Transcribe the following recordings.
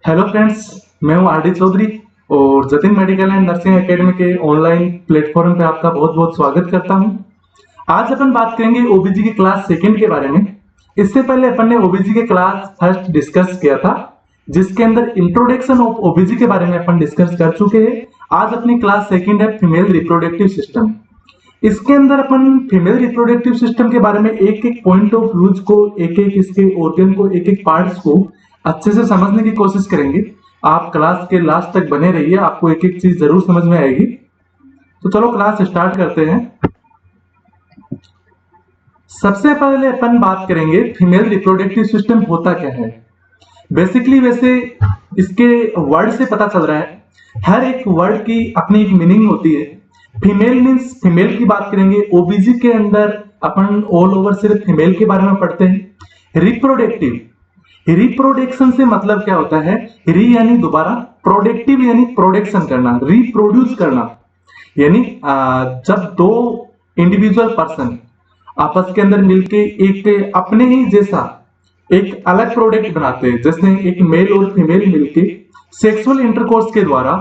Hello friends, मैं हूं RD Chaudhary और Jatin medical and nursing academy के ऑनलाइन प्लेटफॉर्म पे आपका बहुत बहुत स्वागत करता हूं। आज अपन बात करेंगे ओबीजी की क्लास सेकंड के बारे में। इससे पहले अपन ने ओबीजी के क्लास फर्स्ट डिस्कस किया था, जिसके अंदर इंट्रोडक्शन ऑफ ओबीजी के बारे में अपन डिस्कस कर चुके हैं। आज अपनी क्लास सेकंड है फीमेल रिप्रोडक्टिव सिस्टम। इसके अंदर अपन फीमेल रिप्रोडक्टिव सिस्टम के बारे में एक एक पॉइंट ऑफ व्यूज को, एक एक इसके ऑर्गन को, एक एक पार्ट्स को अच्छे से समझने की कोशिश करेंगे। आप क्लास के लास्ट तक बने रहिए, आपको एक एक चीज जरूर समझ में आएगी। तो चलो क्लास स्टार्ट करते हैं। सबसे पहले अपन बात करेंगे फीमेल रिप्रोडक्टिव सिस्टम होता क्या है। बेसिकली वैसे इसके वर्ड से पता चल रहा है, हर एक वर्ड की अपनी एक मीनिंग होती है। फीमेल मींस फीमेल की बात करेंगे। ओबीजी के अंदर अपन ऑल ओवर सिर्फ फीमेल के बारे में पढ़ते हैं। रिप्रोडक्टिव, रिप्रोडक्शन से मतलब क्या होता है, री यानी दोबारा, प्रोडक्टिव यानी प्रोडक्शन करना, रिप्रोड्यूस करना। यानी जब दो इंडिविजुअल पर्सन आपस के अंदर मिलके एक अपने ही जैसा एक अलग प्रोडक्ट बनाते हैं, जैसे एक मेल और फीमेल मिलके सेक्सुअल इंटरकोर्स के द्वारा,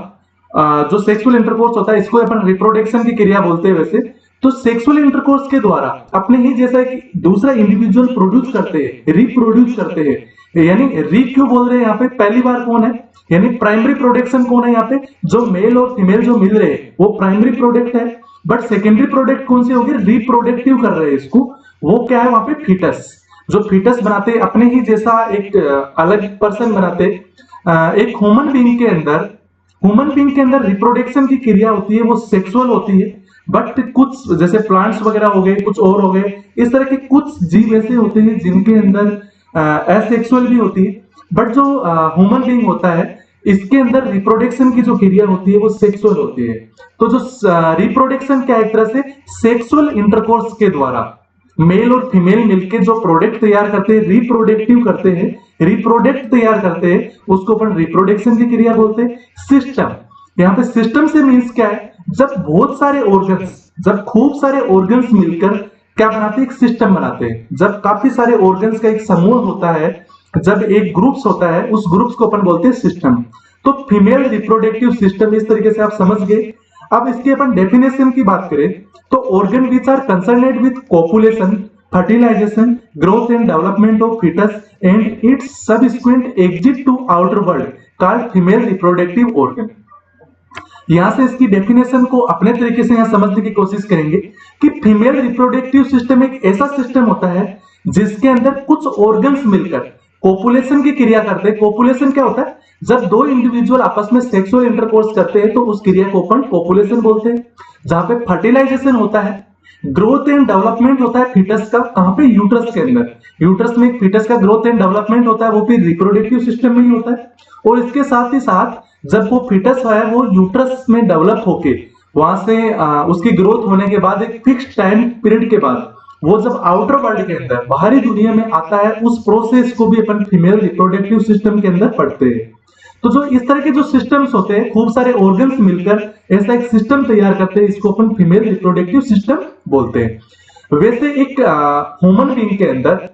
जो सेक्सुअल इंटरकोर्स होता है इसको अपन रिप्रोडक्शन की क्रिया बोलते हैं वैसे। तो सेक्सुअल इंटरकोर्स के द्वारा अपने ही जैसा एक दूसरा इंडिविजुअल प्रोड्यूस करते हैं, रिप्रोड्यूस करते हैं। यानी री क्यों बोल रहे हैं यहाँ पे, पहली बार कौन है, यानी प्राइमरी प्रोडक्शन कौन है यहाँ पे, जो मेल और फीमेल जो मिल रहे हैं वो प्राइमरी प्रोडक्ट है। बट सेकेंडरी प्रोडक्ट कौन से होगी, रिप्रोडक्टिव कर रहे हैं इसको, वो क्या है वहां पे, फीटस। जो फीटस बनाते अपने ही जैसा एक अलग पर्सन बनाते। एक ह्यूमन बीइंग के अंदर, ह्यूमन बीइंग के अंदर रिप्रोडक्शन की क्रिया होती है वो सेक्सुअल होती है। बट कुछ जैसे प्लांट्स वगैरह हो गए, कुछ और हो गए, इस तरह के कुछ जीव ऐसे होते हैं जिनके अंदर एसेक्सुअल भी होती है। बट जो ह्यूमन बीइंग होता है इसके अंदर रिप्रोडक्शन की जो क्रिया होती है वो सेक्सुअल होती है। तो जो रिप्रोडक्शन क्या है, एक तरह से सेक्सुअल इंटरकोर्स के द्वारा मेल और फीमेल मिलके जो प्रोडक्ट तैयार करते हैं, रिप्रोडक्टिव करते हैं, रिप्रोडक्ट तैयार करते हैं, उसको अपन रिप्रोडक्शन की क्रिया बोलते हैं। सिस्टम, यहाँ पे सिस्टम से मीन्स क्या है, जब बहुत सारे ऑर्गन्स, जब खूब सारे ऑर्गन्स मिलकर क्या बनाते हैं, एक सिस्टम बनाते हैं। जब काफी सारे ऑर्गन्स का एक समूह होता है, जब एक ग्रुप्स होता है, उस ग्रुप्स को अपन बोलते हैं सिस्टम। तो फीमेल रिप्रोडक्टिव सिस्टम इस तरीके से आप समझ गए। अब इसकी अपन डेफिनेशन की बात करें तो organ which are concerned with copulation, fertilisation, growth and development of foetus and its subsequent exit to outer world called female reproductive organ. यहां से इसकी डेफिनेशन को अपने तरीके से यहां समझने की कोशिश करेंगे कि फीमेल रिप्रोडक्टिव सिस्टम एक ऐसा सिस्टम होता है जिसके अंदर कुछ ऑर्गन्स मिलकर कोपुलेशन की क्रिया करते हैं। कोपुलेशन क्या होता है, जब दो इंडिविजुअल आपस में सेक्सुअल इंटरकोर्स करते हैं तो उस क्रिया को अपन कोपुलेशन बोलते हैं। जहां पे फर्टिलाइजेशन होता है, ग्रोथ एंड डेवलपमेंट होता है फीटस का, कहां पे, यूट्रस के अंदर। यूट्रस में एक फीटस का ग्रोथ एंड डेवलपमेंट होता है, वो भी रिप्रोडक्टिव सिस्टम में ही होता है। और इसके साथ ही साथ जब वो फीटस है वो यूट्रस में डेवलप होके वहां से उसकी ग्रोथ होने के बाद एक फिक्स टाइम पीरियड के बाद वो जब आउटर वर्ल्ड के अंदर बाहरी दुनिया में आता है, उस प्रोसेस को भी अपन फीमेल रिप्रोडक्टिव सिस्टम के अंदर पढ़ते हैं। तो जो इस तरह के जो सिस्टम्स होते हैं, खूब सारे ऑर्गन्स मिलकर ऐसा एक सिस्टम तैयार करते हैं, इसको अपन फीमेल रिप्रोडक्टिव सिस्टम बोलते हैं। वैसे एक ह्यूमन बीइंग के अंदर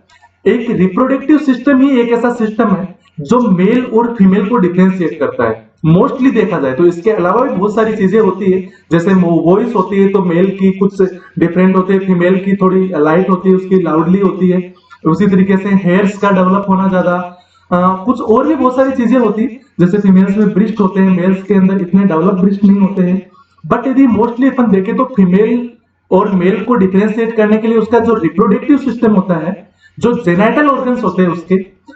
एक रिप्रोडक्टिव सिस्टम ही एक ऐसा सिस्टम है जो मेल और फीमेल को डिफरेंशिएट करता है। मोस्टली देखा जाए तो इसके अलावा भी बहुत सारी चीजें होती है, जैसे वॉइस होती है तो मेल की कुछ डिफरेंट होती है, फीमेल की थोड़ी लाइट होती है, उसकी लाउडली होती है। उसी तरीके से हेयर्स का डेवलप होना ज्यादा, कुछ और भी बहुत सारी चीजें होती है, जैसे फीमेल्स में ब्रिस्ट होते हैं, मेल्स के अंदर इतने डेवलप ब्रिस्ट नहीं होते हैं। बट यदि मोस्टली अपन देखें तो फीमेल और मेल को डिफरेंशिएट करने के लिए उसका जो रिप्रोडक्टिव सिस्टम होता है, जो जेनाइटल ऑर्गन्स होते हैं उसके,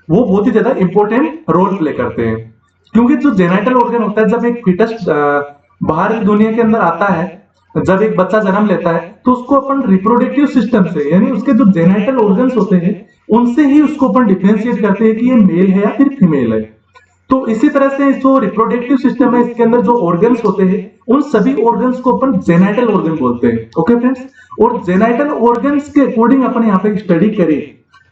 वो बहुत ही ज्यादा इंपॉर्टेंट रोल प्ले करते हैं। क्योंकि जो जेनाइटल ऑर्गन होता है, जब एक फीटस बाहर दुनिया के अंदर आता है, जब एक बच्चा जन्म लेता है तो उसको अपन रिप्रोडक्टिव सिस्टम से, यानी उसके जो जेनाइटल ऑर्गन्स होते हैं उनसे ही उसको अपन डिफरेंशिएट करते हैं कि ये मेल है या फिर फीमेल है। तो इसी तरह से जो रिप्रोडक्टिव सिस्टम है इसके अंदर जो ऑर्गन्स होते हैं उन सभी ऑर्गन्स को अपन जेनाइटल ऑर्गन बोलते हैं। ओके फ्रेंड्स, और जेनाइटल ऑर्गन्स के अकॉर्डिंग अपन यहाँ पे स्टडी करें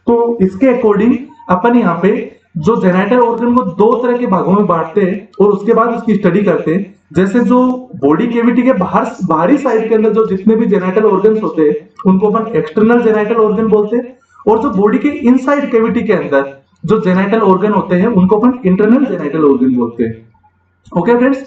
तो इसके अकॉर्डिंग अपन यहाँ पे जो जेनाइटल ऑर्गन को दो तरह के भागों में बांटते हैं और उसके बाद उसकी स्टडी करते हैं। जैसे जो बॉडी कैविटी के बाहरी साइड के अंदर जो जितने भी जेनाइटल ऑर्गन्स होते हैं उनको अपन एक्सटर्नल जेनाइटल ऑर्गन बोलते हैं, और जो बॉडी के इनसाइड कैविटी के अंदर जो जेनाइटल ऑर्गन होते हैं उनको अपन इंटरनल जेनाइटल ऑर्गन बोलते हैं। ओके फ्रेंड्स,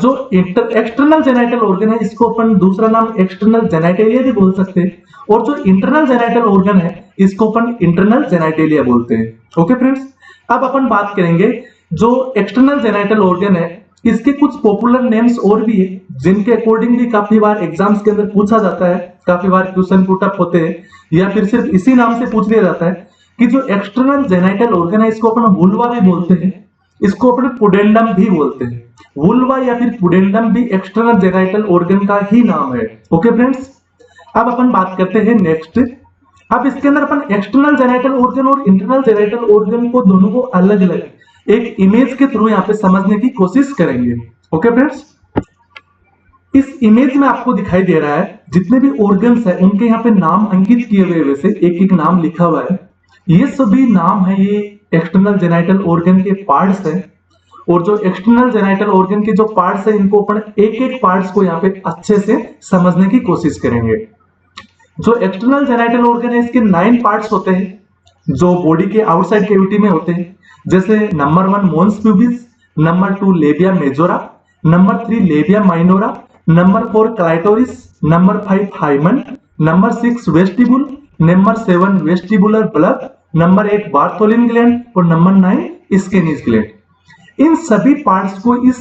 जो एक्सटर्नल जेनाइटल ऑर्गन है इसको अपन दूसरा नाम एक्सटर्नल जेनाइटेलिया भी बोल सकते हैं, और जो इंटरनल जेनाइटल ऑर्गन है इसको अपन इंटरनल जेनाइटेलिया बोलते हैं। ओके फ्रेंड्स, अब अपन बात करेंगे जो एक्सटर्नल जेनाइटल ऑर्गन है इसके कुछ पॉपुलर नेम्स और भी है जिनके अकॉर्डिंग भी काफी बार एग्जाम्स के अंदर पूछा जाता है, काफी बार क्वेश्चन पुट अप होते हैं, या फिर सिर्फ इसी नाम से पूछ लिया जाता है कि जो एक्सटर्नल जेनाइटल ऑर्गन है इसको अपन वुल्वा भी बोलते हैं, इसको अपन पुडेंडम भी बोलते हैं। वुल्वा या फिर पुडेंडम भी एक्सटर्नल जेनाइटल ऑर्गन का ही नाम है। ओके फ्रेंड्स, अब अपन बात करते हैं नेक्स्ट। अब इसके अंदर अपन एक्सटर्नल जेनाइटल ऑर्गन और इंटरनल जेनाइटल ऑर्गन को दोनों को अलग अलग एक इमेज के थ्रू यहाँ पे समझने की कोशिश करेंगे। ओके फ्रेंड्स, इस इमेज में आपको दिखाई दे रहा है जितने भी ऑर्गन्स है उनके यहाँ पे नाम अंकित किए हुए, वैसे एक एक नाम लिखा हुआ है, ये सभी नाम है ये एक्सटर्नल जेनाइटल ऑर्गन के पार्ट्स हैं। और जो एक्सटर्नल जेनाइटल ऑर्गन के जो पार्ट्स है इनको अपन एक एक पार्ट्स को यहाँ पे अच्छे से समझने की कोशिश करेंगे। जो एक्सटर्नल जेनाइटल ऑर्गन है इसके 9 पार्ट्स होते हैं जो बॉडी के आउटसाइड कैविटी में होते हैं, जैसे number 1 mons pubis, number 2 labia majora, number 3 labia minora, number 4 clitoris, number 5 hymen, number 6 vestibule, number 7 vestibular bulb, number 8 Bartholin gland और नंबर 9 स्केनिस ग्लैंड। इन सभी पार्ट्स को इस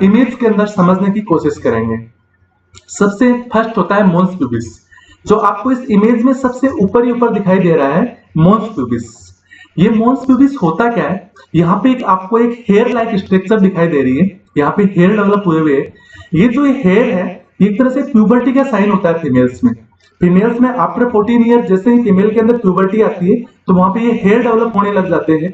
इमेज के अंदर समझने की कोशिश करेंगे। सबसे फर्स्ट होता है मोन्स प्यूबिस, जो आपको इस इमेज में सबसे ऊपर ही ऊपर दिखाई दे रहा है मोन्स प्यूबिस। ये मोन्स प्यूबिस होता क्या है, यहाँ पे आपको एक हेयर लाइक स्ट्रक्चर दिखाई दे रही है, यहाँ पे हेयर डेवलप हुए हुए हैं। ये जो हेयर है एक तरह से प्यूबर्टी का साइन होता है फीमेल्स में। फीमेल्स में आफ्टर 14 ईयर जैसे ही फीमेल के अंदर प्यूबर्टी आती है तो वहां पे ये हेयर डेवलप होने लग जाते हैं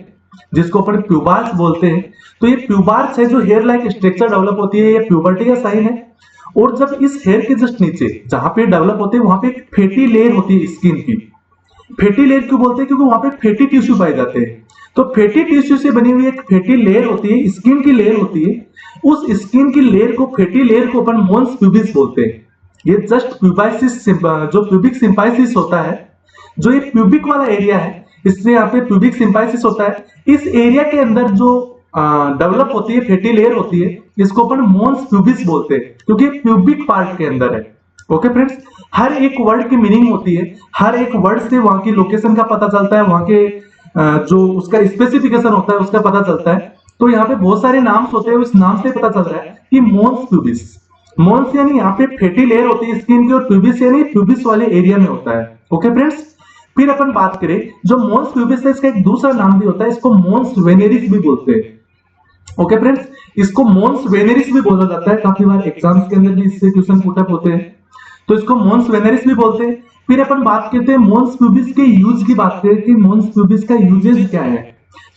जिसको अपन प्यूबार्स बोलते हैं। तो ये प्यूबार्स है जो हेयर लाइक स्ट्रक्चर डेवलप होती है, ये प्यूबर्टी का साइन है। और जब इस हेयर के जस्ट नीचे जहां पे डेवलप होते हैं वहां पे एक फैटी लेयर होती है स्किन की। फैटी लेयर क्यों बोलते हैं, क्योंकि वहां पे फैटी टिश्यू पाए जाते हैं। तो फैटी टिश्यू से बनी हुई एक फैटी लेयर होती है, स्किन की लेयर होती है। उस स्किन की लेयर को, फैटी लेयर को अपन मोन्स प्यूबिस बोलते हैं। ये जस्ट प्यूबाइसिस, जो प्यूबिक सिंपाइसिस होता है, जो ये प्यूबिक वाला एरिया है इससे यहाँ पे प्यूबिक सिंपाइसिस होता है। इस एरिया के अंदर जो डेवलप होती है फैटी लेयर होती है इसको अपन मोन्स प्यूबिस बोलते हैं क्योंकि प्यूबिक पार्ट के अंदर है। ओके फ्रेंड्स, हर एक वर्ड की मीनिंग होती है, हर एक वर्ड से वहां की लोकेशन का पता चलता है, वहां के जो उसका स्पेसिफिकेशन होता है उसका पता चलता है। तो यहाँ पे बहुत सारे नाम्स होते हैं, उस नाम से पता चल रहा है कि मोन्स प्यूबिस। मोन्स यानी यहाँ पे फैटी लेयर होती है स्किन की, और प्यूबिस यानी प्यूबिस वाले एरिया में होता है। ओके फ्रेंड्स, फिर अपन बात करें जो मोन्स प्यूबिस है इसका एक दूसरा नाम भी होता है, इसको मोन्स वेनेरिस भी बोलते हैं। ओके फ्रेंड्स, इसको मोन्स वेनेरिस भी बोला जाता है, काफी बार एग्जाम्स के अंदर भी इससे क्वेश्चन पुट अप होते हैं, तो इसको मोन्स वेनेरिस भी बोलते हैं। फिर अपन बात करते हैं मोन्स प्यूबिस के यूज की बात करें कि मोन्स प्यूबिस का यूजेस क्या है।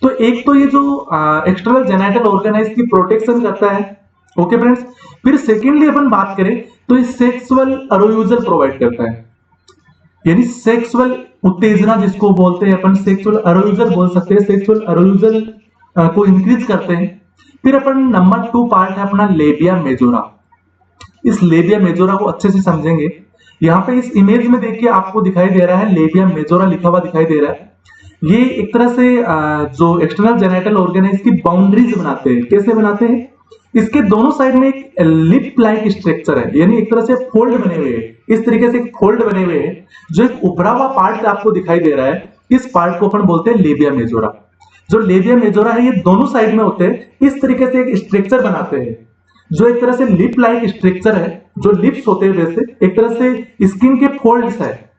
तो एक तो ये जो एक्सटर्नल जेनाइटल ऑर्गन है इसकी प्रोटेक्शन करता है। ओके फ्रेंड्स, फिर सेकेंडली अपन बात करें तो ये सेक्सुअल अरोयूजल प्रोवाइड करता है, यानी सेक्सुअल उत्तेजना जिसको बोलते हैं अपन, सेक्सुअल अरोयूजल बोल सकते हैं, सेक्सुअल अरोयूजल को इंक्रीज करते हैं। फिर अपन नंबर 2 पार्ट है अपना लेबिया मेजोरा। इस लेबिया मेजोरा को अच्छे से समझेंगे। यहाँ पे इस इमेज में देखिए आपको दिखाई दे रहा है लेबिया मेजोरा लिखा हुआ दिखाई दे रहा है। ये एक तरह से जो एक्सटर्नल जेनाइटल ऑर्गन है इसकी बाउंड्रीज बनाते हैं। कैसे बनाते हैं, इसके दोनों साइड में एक लिप लाइक स्ट्रक्चर है, यानी एक तरह से फोल्ड बने हुए हैं। इस तरीके से एक फोल्ड बने हुए हैं, जो एक उभरा हुआ पार्ट आपको दिखाई दे रहा है, इस पार्ट को अपन बोलते हैं लेबिया मेजोरा। जो लेबिया मेजोरा है ये दोनों साइड में होते हैं, इस तरीके से एक स्ट्रक्चर बनाते हैं जो एक तरह से लिप लाइक स्ट्रक्चर है। जो लिप्स होते हैं वैसे एक तरह से स्किन के फोल्ड्स है।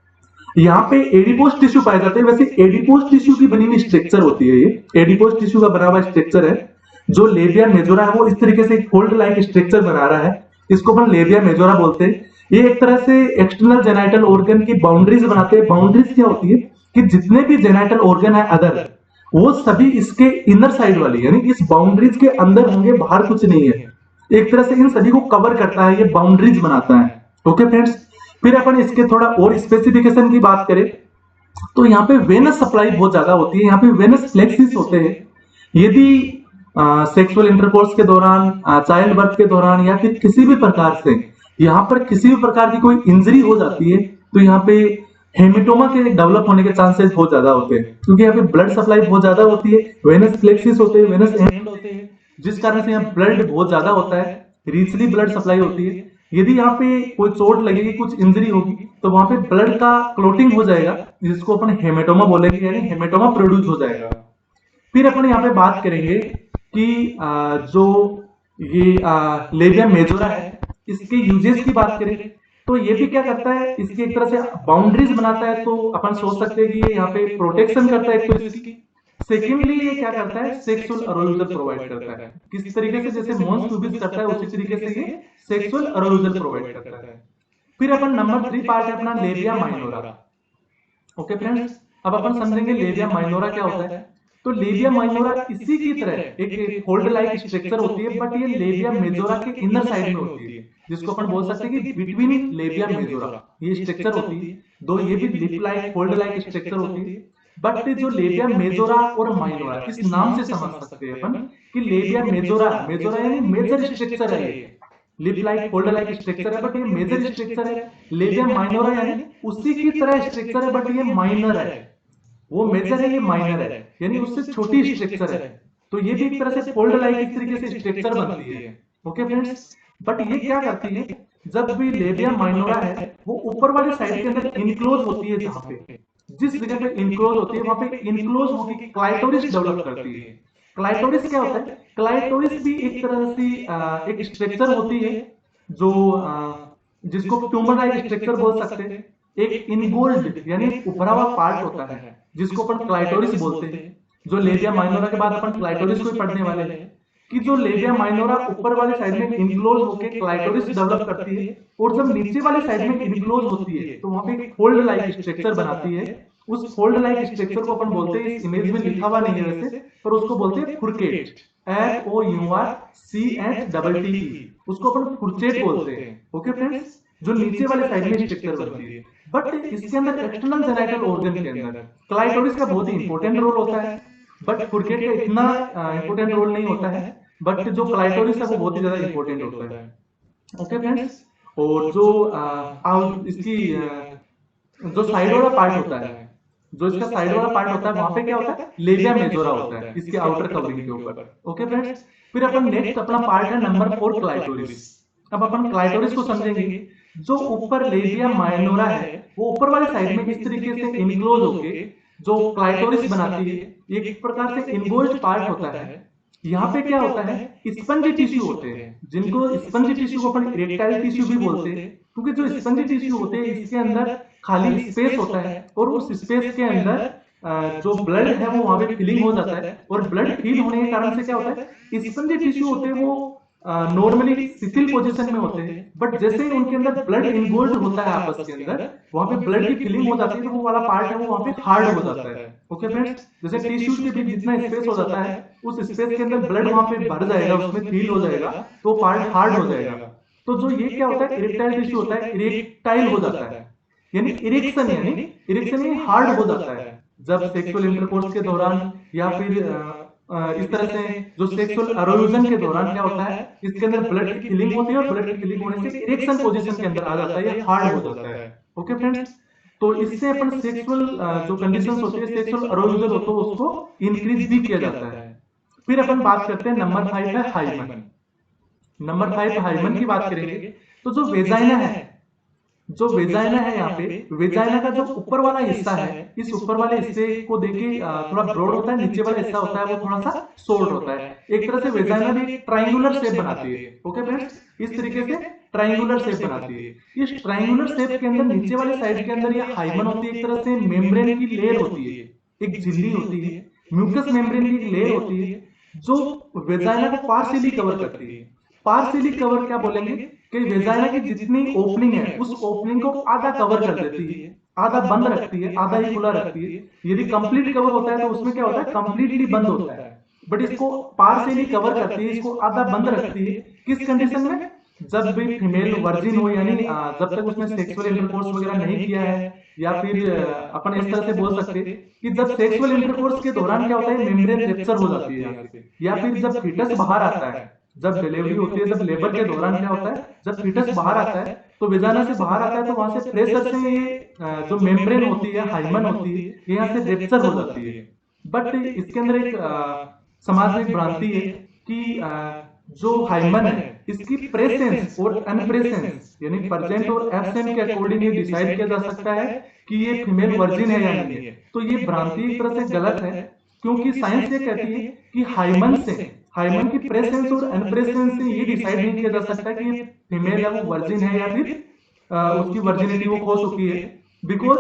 यहाँ पे एडिपोज टिश्यू पाए जाते हैं, वैसे एडिपोज टिश्यू की बनी हुई स्ट्रक्चर होती है, ये एडिपोज टिश्यू का बना हुआ स्ट्रक्चर है। जो लेबिया मेजोरा है वो इस तरीके से एक फोल्ड लाइक स्ट्रक्चर बना रहा है, इसको अपन लेबिया मेजोरा बोलते हैं। ये एक तरह से एक्सटर्नल जेनाइटल ऑर्गन की बाउंड्रीज बनाते हैं। बाउंड्रीज क्या होती है कि जितने भी जेनाइटल ऑर्गन है अदर, वो सभी इसके इनर साइड वाली यानी इस बाउंड्रीज के अंदर होंगे, बाहर कुछ नहीं है। एक तरह से इन सभी को कवर करता है, ये बाउंड्रीज बनाता है। ओके फ्रेंड्स, फिर अपन इसके थोड़ा और स्पेसिफिकेशन की बात करें तो यहाँ पे वेनस सप्लाई बहुत ज्यादा होती है, यहाँ पे वेनस प्लेक्सिस होते हैं। यदि सेक्सुअल इंटरकोर्स के दौरान, चाइल्ड बर्थ के दौरान या फिर किसी भी प्रकार से यहाँ पर किसी भी प्रकार की कोई इंजरी हो जाती है तो यहाँ पे हेमेटोमा के डेवलप होने के चांसेस बहुत ज्यादा होते हैं, क्योंकि यहाँ पे ब्लड सप्लाई बहुत ज्यादा होती है, वेनस प्लेक्सिस होते हैं, वेनस एंड होते हैं, जिस कारण से यहाँ ब्लड बहुत ज्यादा होता है, रिचली ब्लड सप्लाई होती है। यदि यहाँ पे कोई चोट लगेगी, कुछ इंजरी होगी, तो वहां पे ब्लड का क्लोटिंग हो जाएगा, जिसको अपन हेमेटोमा बोलेंगे, यानी हेमेटोमा प्रोड्यूस हो जाएगा। फिर अपन यहाँ पे बात करेंगे कि जो ये लेबिया मेजोरा है, इसके यूजेस की बात करें तो ये भी क्या करता है, इसकी एक तरह से बाउंड्रीज बनाता है। तो अपन सोच सकते हैं कि ये यहाँ पे प्रोटेक्शन करता है एक तो इसकी। सेकेंडली ये क्या करता है, सेक्सुअल अरोusal प्रोवाइड करता है। किस तरीके से, जैसे मॉन्स प्यूबिस करता है उसी तरीके से ये सेक्सुअल अरोusal प्रोवाइड करता है। फिर अपन नंबर 3 पार्ट है अपना लेबिया माइनोरा। ओके फ्रेंड्स, अब अपन समझेंगे लेबिया माइनोरा क्या होता है। तो लेबिया माइनोरा इसी की तरह एक फोल्ड लाइक स्ट्रक्चर होती है, बट ये लेबिया मेजोरा के इनर साइड में होती है, जिसको अपन बोल सकते हैं कि बिटवीन लेबिया मेजोरा ये स्ट्रक्चर होती है। दो ये भी lip like fold like structure होती है, बट जो लेबिया मेजोरा और माइनोरा, इस नाम से समझ सकते हैं अपन कि लेबिया मेजोरा, मेजोरा यानी मेजर स्ट्रक्चर है ये, lip like fold like structure है, बट ये मेजर स्ट्रक्चर है। लेबिया माइनोरा यानी उसी की तरह स्ट्रक्चर है, बट ये माइनर है। वो मेजर है, ये माइनर है, यानी उससे छोटी स्ट्रक्चर है। तो ये भी एक तरह से फोल्ड लाइक इस तरीके से स्ट्रक्चर बनती है। ओके फ्रेंड्स, बट ये क्या करती है, जब भी लेबिया माइनोरा है वो ऊपर वाले साइड के अंदर इनक्लोज होती है, जहां पे जिस जगह पे इनक्लोज होती है वहां पे इनक्लोज होकर क्लाइटोरिस डेवलप करती है। क्लाइटोरिस क्या होता है, क्लाइटोरिस भी एक तरह से एक स्ट्रक्चर होती है, जो जिसको ट्यूमर लाइक स्ट्रक्चर बोल सकते हैं। एक इनगोल्ड यानी उभरा हुआ पार्ट होता है, जिसको अपन क्लाइटोरिस बोलते हैं। जो लेबिया माइनोरा के बाद अपन क्लाइटोरिस को ही पढ़ने वाले हैं, कि जो लेबिया माइनोरा ऊपर वाले साइड में इनक्लोज होकर क्लाइटोरिस डेवलप करती है, और जब नीचे वाले साइड में इनक्लोज होती है तो वहां पे एक फोल्ड लाइक स्ट्रक्चर बनाती है। उस फोल्ड लाइक स्ट्रक्चर को अपन बोलते हैं, इस इमेज में लिखा हुआ नहीं है वैसे, पर उसको बोलते हैं फुरकेट, FOURCHTT, उसको अपन फुरचेट बोलते हैं। ओके फ्रेंड्स, जो नीचे वाले साइड में स्ट्रक्चर बनती है, बट इसके अंदर एक्सटर्नल जेनाइटल ऑर्गन के अंदर क्लाइटोरिस का बहुत ही इंपॉर्टेंट रोल होता है, बट फुरकेट का इतना इंपॉर्टेंट रोल नहीं होता है। बट जो क्लाइटोरिस है वो बहुत ही ज्यादा इंपॉर्टेंट होता है। ओके फ्रेंड्स, और जो इसकी जो साइड वाला पार्ट होता है, जो इसका साइड वाला पार्ट होता है, वहां पे क्या होता है, लेबिया मेजोरा होता है इसके आउटर कवरिंग के ऊपर। ओके फ्रेंड्स, फिर अपन नेक्स्ट अपना पार्ट है नंबर 4 क्लाइटोरिस। अब अपन क्लाइटोरिस को समझेंगे। जो ऊपर लेबिया माइनोरा है वो ऊपर वाले साइड में इस तरीके से इनक्लोज होके जो क्लाइटोरिस बनाती है, एक प्रकार से इनगोल्ड पार्ट होता है। यहाँ पे क्या होता है, स्पंज टिश्यू होते हैं, जिनको स्पंज टिश्यू को अपन इरेक्टाइल टिश्यू भी बोलते हैं, क्योंकि जो स्पंज टिश्यू होते हैं इसके अंदर खाली स्पेस होता है, और उस स्पेस के अंदर जो ब्लड है वो वहां पे फिलिंग हो जाता है, और ब्लड फिल होने के कारण से क्या होता है, स्पंज टिश्यू होते हैं वो नॉर्मली शिथिल पोजीशन में होते हैं, बट जैसे ही उनके अंदर ब्लड इन्वॉल्व होता है आपस के अंदर, वहां पे ब्लड की फिलिंग हो जाती है, तो वो वाला पार्ट है वो वहां पे हार्ड हो जाता है। ओके फ्रेंड्स, जैसे टिश्यूज के बीच जितना स्पेस हो जाता है, उस स्पेस के अंदर ब्लड वहां पे भर जाएगा, उसमें फील हो जाएगा, तो पार्ट हार्ड हो जाएगा। तो जो ये क्या होता है, इरेक्टाइल टिश्यू होता है, इरेक्टाइल हो जाता है, यानी इरेक्शन यानी हार्ड हो जाता है जब सेक्सुअल इंटरकोर्स के दौरान, या फिर इस तरह से जो सेक्सुअल अरोजन के दौरान क्या होता है, इसके अंदर ब्लड की फिलिंग होती है, और ब्लड की फिलिंग होने से इरेक्शन पोजीशन के अंदर आ जाता है, ये हार्ड हो जाता है। ओके फ्रेंड्स, तो इससे अपन सेक्सुअल जो कंडीशंस होती है, सेक्सुअल अरोजल होता है, उसको इंक्रीज भी किया जाता है। फिर अपन बात करते हैं नंबर 5 है हाइमन। नंबर 5 हाइमन की बात करेंगे, तो जो वेजाइना है, जो वेजाइना है यहाँ पे, वेजाइना का जो ऊपर वाला हिस्सा है, इस ऊपर वाले हिस्से को देखिए थोड़ा ब्रॉड होता है, नीचे वाला हिस्सा होता है वो थोड़ा सा शॉर्ट होता है। एक तरह से वेजाइना भी ट्राइंगुलर शेप बनाती है। ओके फ्रेंड्स, इस तरीके से ट्राइंगुलर शेप बनाती है। इस ट्राइंगुलर शेप के अंदर नीचे वाले साइड के अंदर ये हाइमन होती है, एक तरह से मेम्ब्रेन की लेयर होती है, एक झिल्ली होती है, म्यूकस मेम्ब्रेन की एक लेयर होती है, जो वेजाइना को पार्शियली कवर करती है। पार्शियली कवर क्या बोलेंगे, कि वेजाइना की जितनी ओपनिंग है उस ओपनिंग को आधा कवर कर देती है, आधा बंद रखती है, आधा ही खुला रखती है। यदि कंप्लीट कवर होता है तो उसमें क्या होता है, कंप्लीटली बंद होता है, बट इसको पार्शियली कवर करती है, इसको आधा बंद रखती है। किस कंडीशन में, जब भी फीमेल वर्जिन हो, यानी जब तक उसने सेक्सुअल इंटरकोर्स वगैरह नहीं किया है, या फिर अपन इस तरह से बोल सकते हैं कि जब सेक्सुअल इंटरकोर्स के दौरान क्या होता है, मेम्ब्रेन रेप्चर हो जाती है यहाँ से, या फिर जब फीटस बाहर आता है, जब डिलीवरी होती है, जब लेबर के दौरान क्या होता है, जब फीटस बाहर आता है तो वेजाइना से बाहर आता है तो वहां से प्रेशर से ये जो मेम्ब्रेन होती है, हाइमन होती है, ये यहाँ से रेप्चर हो जाती है। बट इसके अंदर एक समाज में एक भ्रांति है कि जो हाइमन है इसकी प्रेसेंस और अनप्रेसेंस यानी प्रेजेंट और एब्सेंट के अकॉर्डिंग ये डिसाइड किया जा सकता है कि ये फीमेल वर्जिन है या नहीं है। तो ये भ्रांति एक तरह से गलत है, क्योंकि साइंस ये कहती है कि हाइमन की प्रेसेंस और अनप्रेसेंस से ये डिसाइड नहीं किया जा सकता कि ये फीमेल है वो वर्जिन है या फिर उसकी वर्जिनिटी वो खो चुकी है। बिकॉज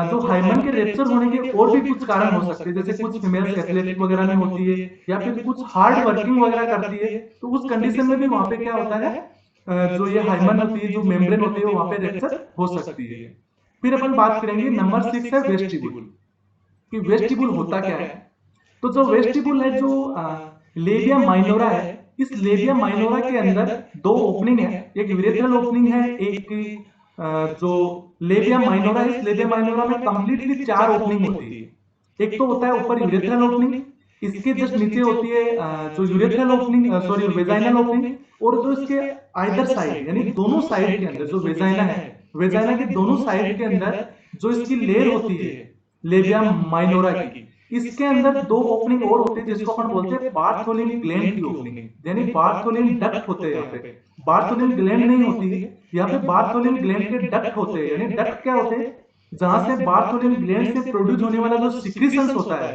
जो हाइमन के रेप्चर होने के और भी कुछ कारण हो सकते हैं, जैसे कुछ फीमेल्स एथलेटिक वगैरह नहीं होती है या फिर कुछ हार्ड वर्किंग वगैरह करती है, तो उस कंडीशन में भी वहां पे क्या होता है, जो ये हाइमन होती है, जो मेम्ब्रेन होती है, वहां पे रेप्चर हो सकती है। फिर अपन बात करेंगे नंबर 6 है वेस्टिबुल, कि वेस्टिबुल होता क्या है। तो जो वेस्टिबुल है, जो लेबिया माइनोरा है, इस लेबिया माइनोरा के अंदर दो ओपनिंग है, एक यूरेथ्रल ओपनिंग है, एक जो लेबिया माइनोरा है, इस लेबिया माइनोरा में कंप्लीटली चार ओपनिंग होती है। एक तो होता है ऊपर यूरेथ्रल ओपनिंग, इसके जस्ट नीचे होती है जो urethral opening, sorry vaginal opening, और जो इसके आइदर साइड यानी दोनों साइड के अंदर जो वेजाइना है, वेजाइना के दोनों साइड के अंदर जो इसकी लेयर होती है लेबिया माइनोरा की, इसके अंदर दो ओपनिंग और होती है जिसको अपन बोलते हैं बार्थोलिन ग्लैंड की ओपनिंग, यानी बार्थोलिन डक्ट होते हैं यहाँ पे। बार्थोलिन ग्लैंड नहीं होती है यहाँ पे, बार्थोलिन ग्लैंड के डक्ट होते हैं। यानी डक्ट क्या होते हैं, जहां से बार्थोलिन ग्लैंड से प्रोड्यूस होने वाला जो सिक्रीशंस होता है,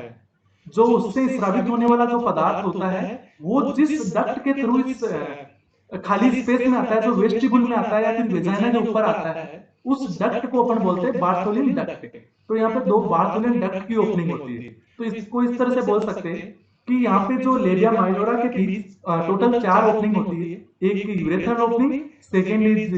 जो उससे स्रावित होने वाला जो पदार्थ होता है, वो जिस डक्ट के थ्रू इस खाली स्पेस में आता है, जो वेस्टिबुल में आता है या फिर वेजाइना के ऊपर आता है, उस डक्ट को अपन बोलते हैं बार्थोलिन डक्ट। तो यहाँ पे दो बार्थोलिन डक्ट की ओपनिंग होती है। तो इसको इस तरह से बोल सकते हैं कि यहाँ पे जो लेबिया माइनोरा के बीच टोटल चार ओपनिंग होती है। एक urethral opening, second is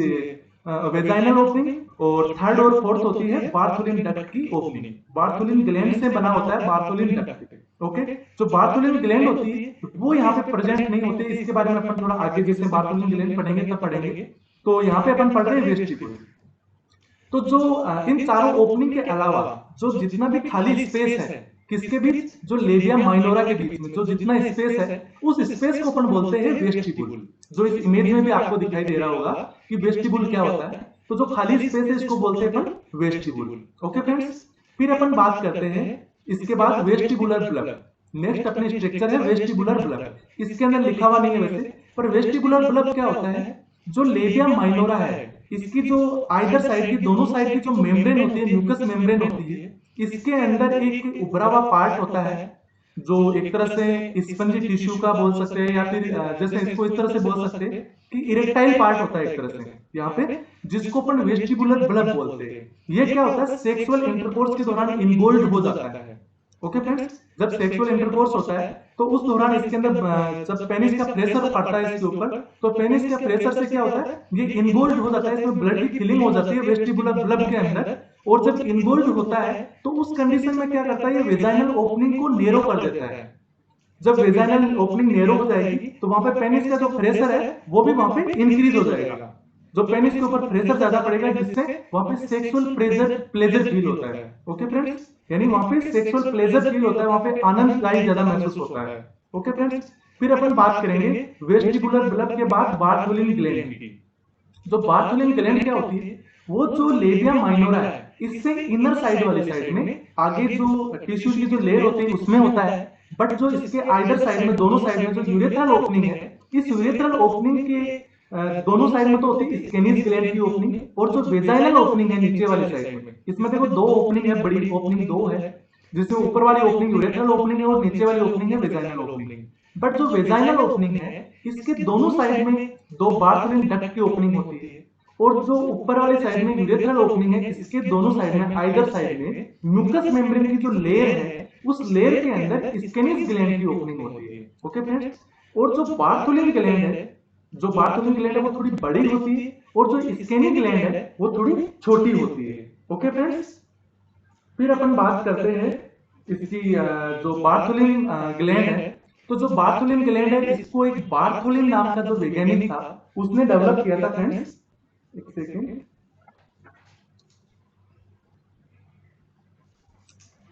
vaginal opening, और थर्ड और फोर्थ होती है बार्थोलिन डक्ट की ओपनिंग। बार्थोलिन ग्लैंड से बना होता है बार्थोलिन डक्ट। ओके, जो बार्थोलिन ग्लैंड होती है वो यहाँ पे प्रेजेंट नहीं होती, इसके बारे में अपन थोड़ा आगे जैसे बार्थोलिन ग्लैंड पढ़ेंगे तब पढ़ेंगे। तो यहाँ पे अपन पढ़ रहे हैं वेस्टिबुल। तो जो इन चारों ओपनिंग के अलावा जो जितना भी खाली स्पेस है किसके बीच, जो लेबिया माइनोरा के बीच में जो जितना स्पेस है, उस स्पेस को अपन बोलते हैं वेस्टिबुल। जो इस इमेज में भी आपको दिखाई दे रहा होगा कि वेस्टिबुल क्या होता है। तो जो खाली स्पेस है इसको बोलते हैं अपन वेस्टिबुल। ओके फ्रेंड्स, फिर अपन बात करते हैं इसके बाद वेस्टिबुलर ब्लब। नेक्स्ट अपने स्ट्रक्चर है वेस्टिबुलर ब्लब। इसके अंदर लिखा हुआ नहीं है वैसे, पर वेस्टिबुलर ब्लब क्या होता है, जो लेबिया माइनोरा है इसकी जो आइदर साइड की, दोनों साइड की जो मेम्ब्रेन होती है, म्यूकस मेम्ब्रेन होती है, इसके अंदर एक उभरा हुआ पार्ट होता है, जो एक तरह से स्पंजी टिश्यू का बोल सकते हैं, या फिर जैसे इसको इस तरह से बोल सकते हैं कि इरेक्टाइल पार्ट होता है एक तरह से यहाँ पे, जिसको अपन वेस्टिबुलर ब्लब बोलते हैं। ये क्या होता है, सेक्सुअल इंटरकोर्स के दौरान इन्वॉल्व हो जाता है। ओके फ्रेंड्स, जब सेक्सुअल इंटरकोर्स होता है तो उस दौरान इसके अंदर जब पेनिस का प्रेशर पड़ता है इसके ऊपर, तो पेनिस के प्रेशर से क्या होता है, ये इन्वॉल्व हो जाता है, इसमें ब्लड की फिलिंग हो जाती है वेस्टिबुलर ब्लब के अंदर। और जब इन्वॉल्व होता है तो उस कंडीशन में क्या करता है, ये वेजाइनल ओपनिंग को नेरो कर देता है। जब वेजाइनल ओपनिंग नेरो हो जाएगी तो वहां पे पेनिस का जो प्रेशर है वो भी वहां पे इंक्रीज हो जाएगा। जो पेनिस के ऊपर प्रेशर ज्यादा पड़ेगा जिससे वहां पे सेक्सुअल प्लेजर प्लेजर फील होता है। ओके फ्रेंड्स, यानी वहां पे सेक्सुअल प्लेजर फील होता है, वहां पे आनंददायी ज्यादा महसूस होता है। ओके फ्रेंड्स, फिर अपन बात करेंगे वेस्टिबुलर ब्लब के बाद बार्थोलिन ग्लैंड की। जो बार्थोलिन ग्लैंड क्या होती है, वो जो लेबिया माइनोरा है इससे इनर साइड वाली साइड में आगे जो टिश्यू की जो लेयर होती है उसमें होता है। बट जो इसके आइदर साइड में, दोनों साइड में जो यूरेथ्रल ओपनिंग है, इस यूरेथ्रल ओपनिंग के दोनों साइड में तो होती है स्केनिस ग्लैंड की ओपनिंग, और जो वेजाइनल ओपनिंग है नीचे वाली साइड में, इसमें देखो दो ओपनिंग है, बड़ी ओपनिंग दो है, जिसमें ऊपर वाली ओपनिंग यूरेथ्रल ओपनिंग है और नीचे वाली ओपनिंग है वेजाइनल ओपनिंग। बट जो वेजाइनल ओपनिंग है इसके दोनों साइड में दो बार्थोलिन डक्ट की ओपनिंग होती है, और जो ऊपर वाली साइड में यूरेथ्रल ओपनिंग है इसके दोनों साइड में, आइदर साइड में म्यूकस मेम्ब्रेन की जो लेयर है उस लेयर के अंदर स्केनिस ग्लैंड की ओपनिंग होती है। ओके फ्रेंड्स, और जो बार्थोलिन ग्लैंड है, जो बार्थोलिन ग्लैंड है वो थोड़ी बड़ी होती है, और जो स्केनी ग्लैंड है वो थोड़ी छोटी होती है। ओके फ्रेंड्स, फिर अपन बात करते हैं इसकी जो बार्थोलिन ग्लैंड है। तो जो बार्थोलिन ग्लैंड है इसको एक बार्थोलिन नाम का जो वैज्ञानिक था उसने डेवलप किया था फ्रेंड्स। एक सेकेंड,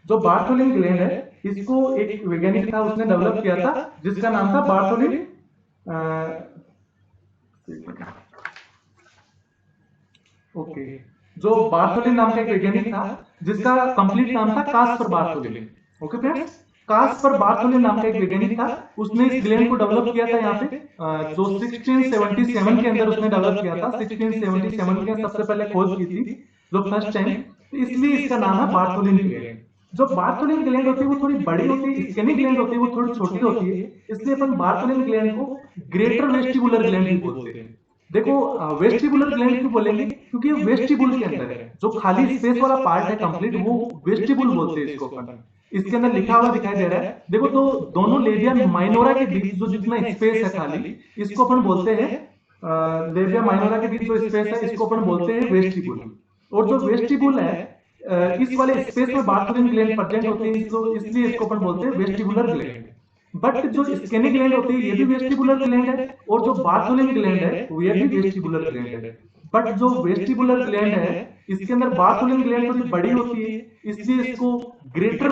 जो बार्थोलिन ग्लैंड है इसको एक वैज्ञानिक था उसने डेवलप किया था जिसका नाम था बार्थोलिन ओके, जो बार्थोलिन नाम का एक वैज्ञानिक था जिसका कंप्लीट नाम था Caspar Bartholin. Okay friends, Caspar Bartholin नाम का एक वैज्ञानिक था, उसने इस ग्लैंड को डेवलप किया था यहाँ पे जो 1677 के अंदर उसने डेवलप किया था। 1677 के सबसे पहले खोज की थी जो फर्स्ट टाइम, तो इसलिए इसका नाम है बार्थोलिन ग्लैंड। जो बार्थोलिन ग्लैंड होती है वो थोड़ी बड़ी होती है, स्केनी ग्लैंड होती है वो थोड़ी छोटी होती है, इसलिए अपन बार्थोलिन ग्लैंड को ग्रेटर वेस्टिबुलर ग्लैंड भी बोलते हैं। देखो वेस्टिबुलर ग्लैंड क्यों बोलेंगे, क्योंकि ये वेस्टिबुल के अंदर है, जो खाली स्पेस वाला पार्ट है कंप्लीट वो वेस्टिबुल बोलते हैं इसको अपन। इसके अंदर लिखा हुआ दिखाई दे रहा है, देखो तो दोनों लेबिया माइनोरा के बीच जो जितना स्पेस है खाली, इसको अपन बोलते हैं लेबिया माइनोरा के बीच जो स्पेस है इसको अपन बोलते हैं वेस्टिबुल। और जो वेस्टिबुल है इस वाले स्पेस में बार्थोलिन ग्लैंड प्रेजेंट होते हैं, इसलिए इसको अपन बोलते हैं वेस्टिबुलर ग्लैंड। बट जो स्केनी ग्लैंड होती है ये भी वेस्टिबुलर ग्लैंड है, और जो बार्थोलिन ग्लैंड है वो ये भी वेस्टिबुलर ग्लैंड है। बट जो वेस्टिबुलर ग्लैंड है इसके अंदर बार्थोलिन ग्लैंड थोड़ी बड़ी होती है, इसलिए इसको ग्रेटर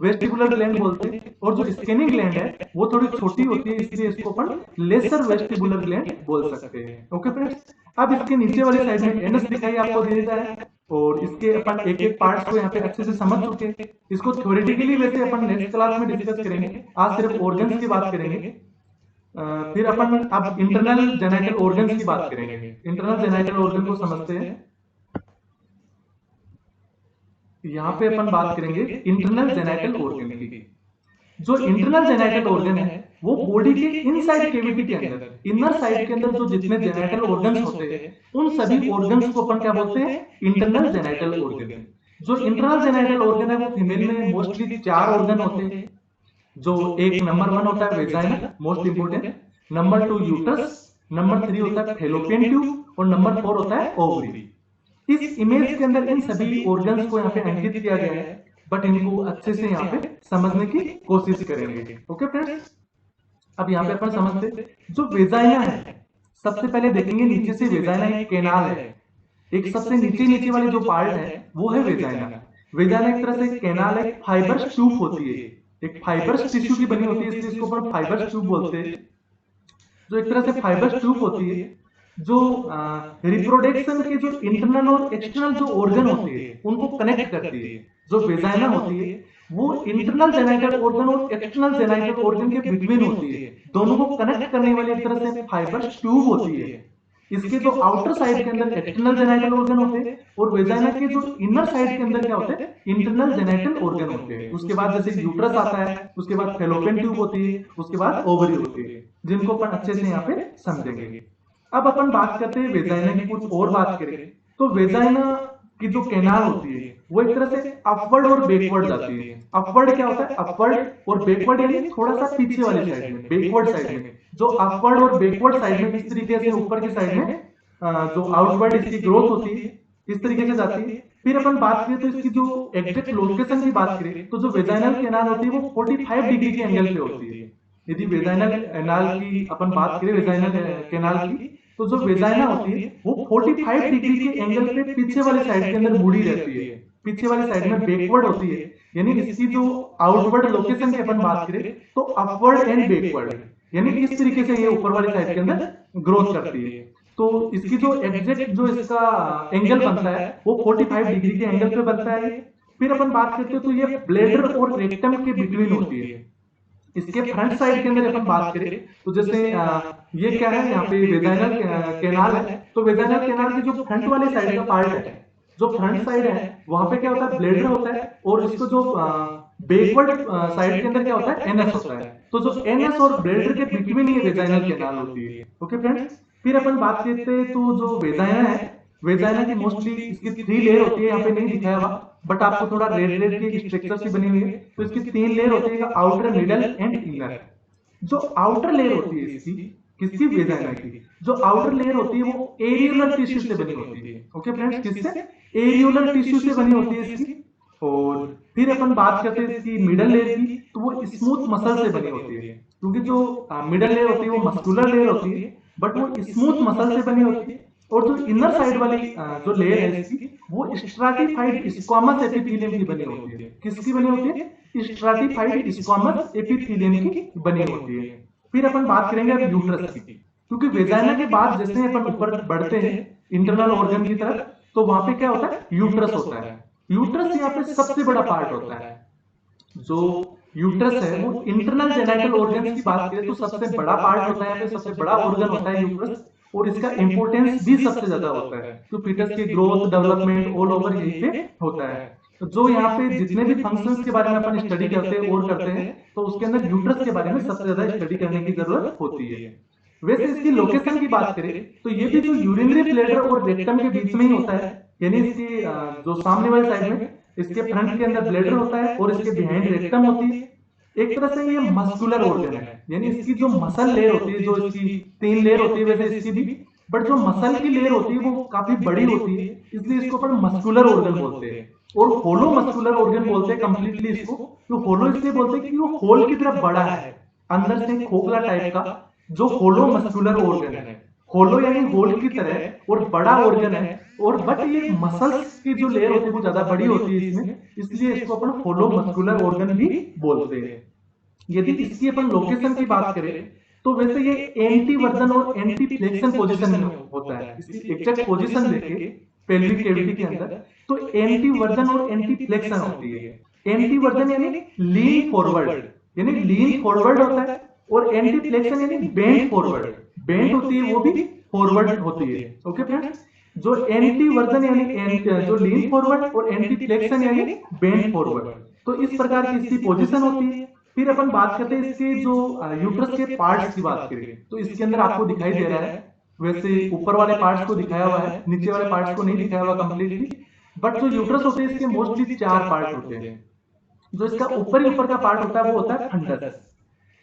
वेस्टिबुलर ग्लैंड बोलते हैं। और जो स्केनी ग्लैंड है वो थोड़ी छोटी होती है, इसलिए इसको अपन लेसर वेस्टिबुलर ग्लैंड बोल सकते हैं। ओके फ्रेंड्स, अब इसके नीचे वाली साइड में एनस दिखाई आपको दे देता है, और इसके अपन एक एक पार्ट्स को यहाँ पे अच्छे से समझ चुके हैं। इसको थ्योरेटिकली वैसे अपन नेक्स्ट क्लास में डिस्कस करेंगे, आज सिर्फ ऑर्गन्स की बात करेंगे। फिर अपन अब इंटरनल जेनाइटल ऑर्गन्स की बात करेंगे। इंटरनल जेनाइटल ऑर्गन को समझते हैं, यहाँ पे अपन बात करेंगे इंटरनल जेनाइटल ऑर्गन की। जो इंटरनल जेनाइटल ऑर्गन है वो बॉडी के इनसाइड कैविटी के अंदर, इनर साइड के अंदर जो जितने जेनाइटल ऑर्गन्स होते हैं उन सभी ऑर्गन्स को अपन क्या बोलते हैं, इंटरनल जेनाइटल ऑर्गन। जो इंटरनल जेनाइटल ऑर्गन है वो फीमेल में मोस्टली 4 ऑर्गन होते हैं। जो एक नंबर 1 होता है vagina, most important, number 2 uterus, number 3 होता है फेलोपियन ट्यूब, और नंबर 4 होता है ओवरी। इस इमेज के अंदर इन सभी ऑर्गन्स को यहाँ पे अंकित किया गया है, बट इनको अच्छे से यहाँ पे समझने की कोशिश करेंगे। ओके फ्रेंड्स, अब यहाँ पे अपन समझते जो वेजाइना है, सबसे पहले देखेंगे नीचे से वेजाइना एक केनाल है, एक सबसे नीचे नीचे वाली जो पार्ट है वो है वेजाइना। वेजाइना एक तरह से केनाल है, फाइबर्स ट्यूब होती है, एक फाइबर्स टिश्यू की बनी होती है, इसलिए इसको अपन फाइबर्स ट्यूब बोलते हैं। जो एक तरह से फाइबर्स ट्यूब होती है जो रिप्रोडक्शन के जो इंटरनल और एक्सटर्नल जो ऑर्गन होते हैं उनको कनेक्ट करती है। जो वेजाइना होती है वो इंटरनल जेनाइटल ऑर्गन और एक्सटर्नल जेनाइटल ऑर्गन के बिटवीन होती है, दोनों को कनेक्ट करने वाली एक तरह से फाइबर्स ट्यूब होती है। इसके जो आउटर साइड के अंदर एक्सटर्नल जेनाइटल ऑर्गन होते हैं, और वेजाइना के जो इनर साइड के अंदर क्या होते हैं, इंटरनल जेनाइटल ऑर्गन होते हैं। उसके बाद जैसे यूट्रस आता है, उसके बाद फेलोपियन ट्यूब होती है, उसके बाद ओवरी होती है, जिनको अपन अच्छे से यहाँ पे समझेंगे। अब अपन बात करते हैं वेजाइना की, कुछ और बात करें तो वेजाइना की जो केनाल होती है वो एक तरह से अपवर्ड और बैकवर्ड जाती है। अपवर्ड क्या होता है, अपवर्ड, और बैकवर्ड यानी थोड़ा सा पीछे वाली साइड में, बैकवर्ड साइड में। जो अपवर्ड और बैकवर्ड साइड में इस तरीके से ऊपर की साइड में जो आउटवर्ड इसकी ग्रोथ होती है इस तरीके से जाती है। फिर अपन बात करें तो इसकी जो एग्जैक्ट लोकेशन की बात करें तो जो वेजाइनल केनाल होती है वो 45 डिग्री के एंगल पे होती है। यदि वेजाइनल एनाल की अपन बात करें, वेजाइनल केनाल की, तो जो वेजाइना होती है वो 45 डिग्री के एंगल पे पीछे वाली साइड के अंदर मुड़ी रहती है, पीछे वाली साइड में बैकवर्ड होती है। यानी इसकी जो आउटवर्ड लोकेशन की अपन बात करें तो अपवर्ड एंड बैकवर्ड, यानी इस तरीके से ये ऊपर वाली साइड के अंदर ग्रोथ करती है। तो इसकी जो एग्जैक्ट जो इसका एंगल बनता है वो 45 डिग्री के एंगल पे बनता है। फिर अपन बात करते हैं तो ये ब्लेडर और रेक्टम के बिटवीन होती है। इसके फ्रंट साइड के अंदर अपन बात करें तो जैसे ये क्या है, यहाँ पे वेजाइनल केनाल है, तो वेजाइनल केनाल की जो फ्रंट वाली साइड का पार्ट है, जो फ्रंट साइड है वहां पे क्या होता है, ब्लेडर होता है, और इसको जो बैकवर्ड साइड के अंदर क्या होता है, एनएस होता है। तो जो एनएस और ब्लेडर के बिटवीन ये वेजाइनल केनाल होती है। ओके फ्रेंड्स, फिर अपन बात करते हैं तो जो वेजाइना है, वेजाइना की मोस्टली इसकी 3 लेयर होती है, यहाँ पे नहीं दिखाया हुआ बट आपको थोड़ा रेड रेड की स्ट्रक्चर से बनी हुई है। तो इसकी 3 लेयर होती है, आउटर, मिडल एंड इनर। जो आउटर लेयर होती है इसकी, किसकी, वेजाइना की, जो आउटर लेयर होती है वो एरियोलर टिश्यू से बनी होती है। ओके फ्रेंड्स, किससे, एरियोलर टिश्यू से बनी होती है इसकी। और फिर अपन बात करते हैं इसकी मिडल लेयर की, तो वो स्मूथ मसल से बनी होती है, क्योंकि जो मिडल लेयर होती है वो मस्कुलर लेयर होती है बट वो स्मूथ मसल से बनी होती है। और जो इनर साइड वाली जो लेयर है इसकी वो स्ट्राटिफाइड स्क्वामस एपिथेलियम की बनी होती है। किसकी बनी होती है, स्ट्राटिफाइड स्क्वामस एपिथेलियम की बनी होती है। फिर अपन बात करेंगे अब यूट्रस की, क्योंकि वेजाइना के बाद जैसे अपन ऊपर बढ़ते हैं इंटरनल ऑर्गन की तरफ, तो वहां पे क्या होता है, यूट्रस होता है। यूट्रस यहाँ पे सबसे बड़ा पार्ट होता है। जो यूट्रस है वो इंटरनल जेनाइटल ऑर्गन्स की बात करें तो सबसे बड़ा पार्ट होता है, यहाँ पे सबसे बड़ा ऑर्गन होता है यूट्रस, और इसका इंपोर्टेंस भी सबसे ज्यादा होता है, तो फीटस की ग्रोथ डेवलपमेंट ऑल ओवर यहीं पे होता है। तो जो यहाँ पे जितने भी फंक्शंस के बारे में अपन स्टडी करते हैं और करते हैं, तो उसके अंदर यूट्रस के बारे में सबसे ज्यादा स्टडी करने की जरूरत होती है। वैसे इसकी लोकेशन की बात करें तो ये भी जो यूरिनरी ब्लैडर और रेक्टम के बीच में ही होता है, यानी इसकी जो सामने वाली साइड में इसके फ्रंट के अंदर ब्लैडर होता है और इसके बिहाइंड रेक्टम होती है। एक तरह से ये मस्कुलर ऑर्गन है, यानी इसकी जो मसल लेयर होती है, जो इसकी 3 लेयर होती है वैसे इसकी भी, बट जो मसल की लेयर होती है वो काफी बड़ी होती है, इसलिए इसको अपन मस्कुलर ऑर्गन बोलते हैं। और होलो मस्कुलर ऑर्गन बोलते हैं कंप्लीटली इसको। तो होलो इसलिए बोलते हैं कि वो होल की तरफ बड़ा है, अंदर से खोखला टाइप का जो होलो मस्कुलर ऑर्गन है। होलो यानी होल की तरह और बड़ा ऑर्गन है, और बट ये मसल्स की जो लेयर होती है वो ज्यादा बड़ी होती है इसमें, इसलिए इसको अपन होलो मस्कुलर ऑर्गन भी बोलते हैं। यदि इसकी अपन लोकेशन की बात करें तो वैसे ये एंटी वर्जन और एंटी फ्लेक्शन पोजीशन में होता है। इसकी एग्जैक्ट पोजीशन देखे पेल्विक कैविटी के अंदर तो एंटी वर्जन और एंटी फ्लेक्शन होती है। एंटी वर्जन यानी लीन फॉरवर्ड, यानी लीन फॉरवर्ड होता है, और एंटी फ्लेक्शन यानी बेंड फॉरवर्ड, बेंड होती है वो भी फॉरवर्ड होती है। ओके फ्रेंड्स, जो एंटी वर्जन यानी जो लीन फॉरवर्ड और एंटी फ्लेक्शन यानी बेंड फॉरवर्ड, तो इस प्रकार की इसकी पोजीशन होती है। फिर अपन बात करते हैं इसके जो यूट्रस के पार्ट्स की बात करें तो इसके अंदर आपको दिखाई दे रहा है, वैसे ऊपर वाले पार्ट्स को दिखाया हुआ है, नीचे वाले पार्ट्स को नहीं दिखाया हुआ कंप्लीटली, बट जो यूट्रस होते हैं इसके मोस्टली 4 पार्ट होते हैं। जो इसका ऊपर का पार्ट होता है वो होता है फंडस।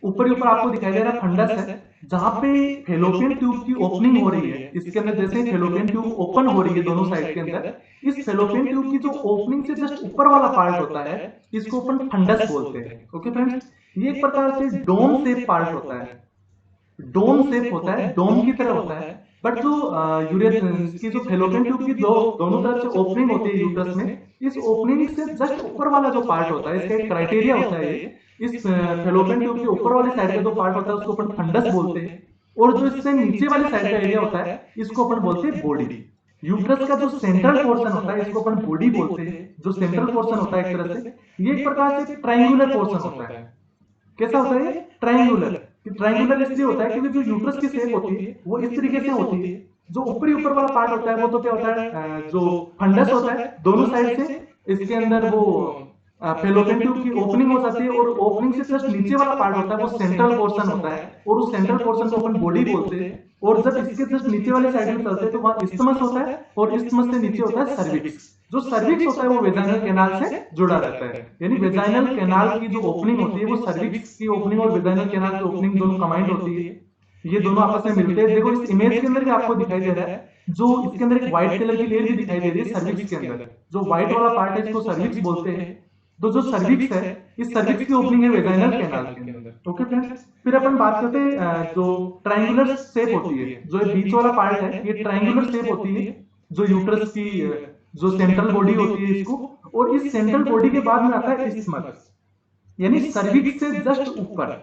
ऊपर आपको दिखाई दे रहा है फंडस है, जहां पे फेलोपियन ट्यूब की ओपनिंग हो रही है। इसके अंदर जैसे फेलोपियन ट्यूब ओपन हो रही है दोनों साइड के अंदर, इस फेलोपियन ट्यूब की जो ओपनिंग से जस्ट ऊपर वाला पार्ट होता है इसको अपन फंडस बोलते हैं। ओके फ्रेंड्स, ये एक प्रकार से डोम शेप पार्ट होता है, डोम शेप होता है, डोम की तरह होता है। बट जो इसकी जो फेलोपियन ट्यूब की दोनों तरफ से ओपनिंग होती है यूट्रस में, इस ओपनिंग से जस्ट ऊपर वाला जो पार्ट होता है, इसका एक क्राइटेरिया होता है ये, इस फेलोपियन ट्यूब के ऊपर वाली साइड का जो पार्ट होता है उसको अपन फंडस बोलते हैं, और जो इससे नीचे वाली साइड का एरिया होता है इसको अपन बोलते हैं बॉडी। यूट्रस का जो सेंट्रल पोर्शन होता है इसको अपन बॉडी बोलते हैं। जो सेंट्रल पोर्शन होता है एक तरह से ये एक प्रकार से ट्रायंगुलर पोर्शन होता है। कैसा होता है ये? ट्रायंगुलर। ट्रायंगुलर इसलिए होता है क्योंकि जो यूट्रस की शेप होती है वो इस तरीके से होती है। जो ऊपर वाला पार्ट होता है वो तो क्या होता है, जो फंडस होता है, दोनों साइड से इसके अंदर वो फेलोपियन ट्यूब की ओपनिंग हो जाती है, और ओपनिंग से जस्ट नीचे वाला पार्ट होता है वो सेंट्रल पोर्शन होता है, और उस सेंट्रल पोर्शन को अपन बॉडी बोलते हैं। और जब इसके जस्ट नीचे वाले साइड में चलते हैं तो वहां इस्थमस होता है, और इस्थमस से नीचे होता है सर्विक्स। जो सर्विक्स होता है वो वेजाइनल कैनाल से जुड़ा रहता है, यानी वेजाइनल कैनाल की जो ओपनिंग होती है वो सर्विक्स की ओपनिंग और वेजाइनल कैनाल की ओपनिंग दोनों कंबाइंड होती है। ये दोनों आपस में मिलते हैं। देखो इस इमेज के अंदर भी आपको दिखाई दे रहा है, जो इसके अंदर एक व्हाइट कलर की लेयर भी दिखाई दे रही है सर्विक्स के अंदर। जो व्हाइट वाला पार्ट है इसको सर्विक्स बोलते हैं। तो जो सर्विक्स है, इस सर्विक्स की ओपनिंग है वेजाइनल कैनाल के अंदर। ओके फ्रेंड्स, फिर अपन बात करते हैं जो ट्रायंगुलर शेप होती है, जो बीच वाला पार्ट है ये ट्रायंगुलर शेप होती है, जो यूट्रस की जो सेंट्रल बॉडी होती है इसको, और इस सेंट्रल बॉडी के बाद में आता है इस्थमस, यानी सर्विक्स से जस्ट ऊपर